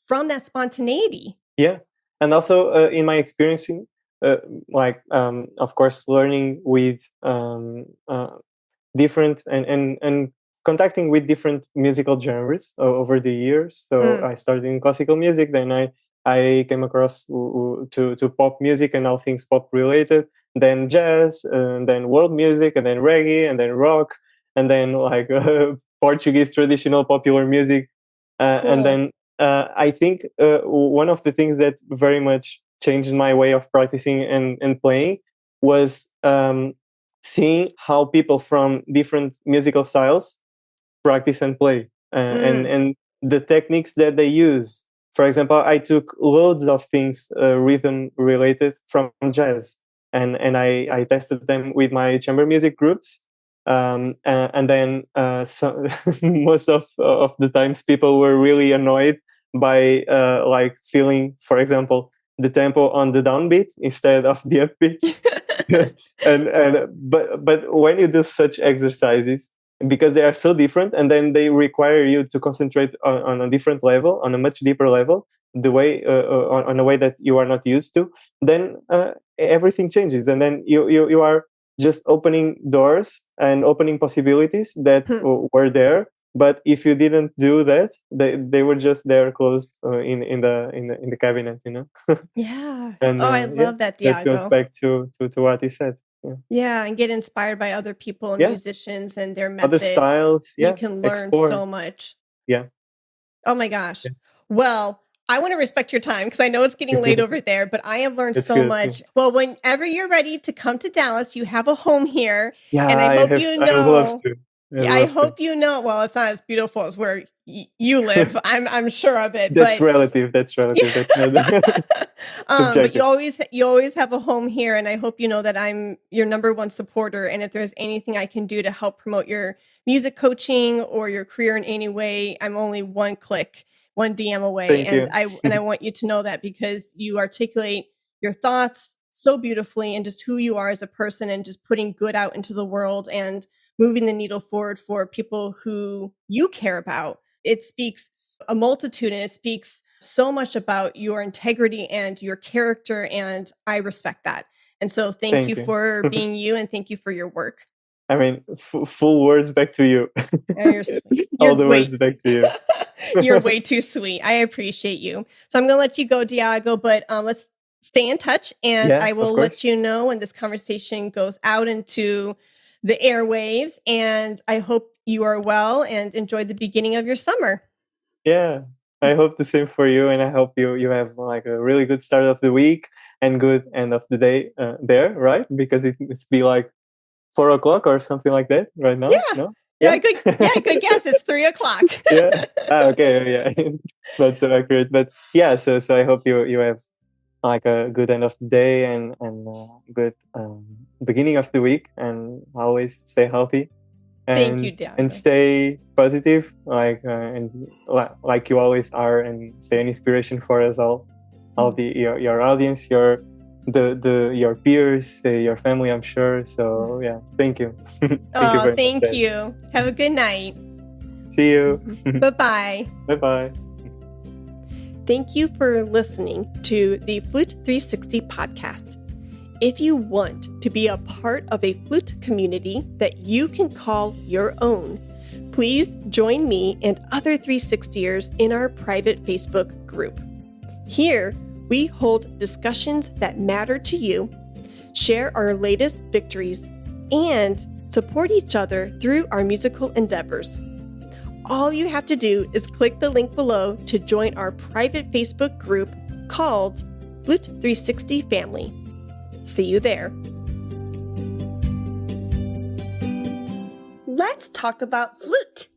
from that spontaneity. Yeah. And also in my experiencing, of course, learning with different and contacting with different musical genres over the years. So I started in classical music, then I came across to pop music and all things pop related, then jazz, and then world music, and then reggae, and then rock, and then like Portuguese traditional popular music. And then I think one of the things that very much changed my way of practicing and playing was seeing how people from different musical styles practice and play, and the techniques that they use. For example, I took loads of things rhythm related from jazz, and I tested them with my chamber music groups. And then most of the times people were really annoyed by like feeling, for example, the tempo on the downbeat instead of the upbeat. But when you do such exercises, because they are so different, and then they require you to concentrate on a different level, on a much deeper level, on a way that you are not used to, then everything changes, and then you are just opening doors and opening possibilities that were there. But if you didn't do that, they were just there closed in the cabinet, Yeah. And I love that, that goes Diogo. back to what you said. Yeah, and get inspired by other people and Yeah. musicians and their Other method. styles, You yeah, can learn explore. so much. Yeah. Oh my gosh. Yeah. Well, I want to respect your time because I know it's getting late over there, but I have learned It's so good. much. Well, whenever you're ready to come to Dallas, you have a home here. Yeah, And I hope you I would love know, to. I'd I love to. hope you know, well, it's not as beautiful as where you live. I'm sure of it, That's but relative. That's relative. That's not but subjective. you always have a home here, and I hope you know that I'm your number one supporter. And if there's anything I can do to help promote your music coaching or your career in any way, I'm only one click, one DM away. Thank And you. I want you to know that, because you articulate your thoughts so beautifully, and just who you are as a person, and just putting good out into the world and moving the needle forward for people who you care about. It speaks a multitude, and it speaks so much about your integrity and your character, and I respect that. And so thank you Thank you. for being you, and thank you for your work. I mean, full words back to you. Oh, you're sweet. All the words back to you. You're way too sweet. I appreciate you. So I'm going to let you go, Diogo, but let's stay in touch, and Yeah, I of will course. let you know when this conversation goes out into the airwaves. And I hope you are well and enjoy the beginning of your summer. Yeah, I hope the same for you, and I hope you have like a really good start of the week and good end of the day there, right? Because it's be like 4 o'clock or something like that right now. Yeah. No? Yeah, good guess. It's 3:00. Yeah. Okay. Yeah. Not so accurate, but yeah. So I hope you have like a good end of the day and good beginning of the week, and always stay healthy Thank you, and Diogo. stay positive, like you always are, and stay an inspiration for us all your audience, your peers, your family, I'm sure. So yeah, thank you. Thank you very much. Thank you. Have a good night. See you. Bye-bye. Bye-bye. Thank you for listening to the Flute 360 podcast. If you want to be a part of a flute community that you can call your own, please join me and other 360ers in our private Facebook group. Here, we hold discussions that matter to you, share our latest victories, and support each other through our musical endeavors. All you have to do is click the link below to join our private Facebook group called Flute 360 Family. See you there. Let's talk about flute.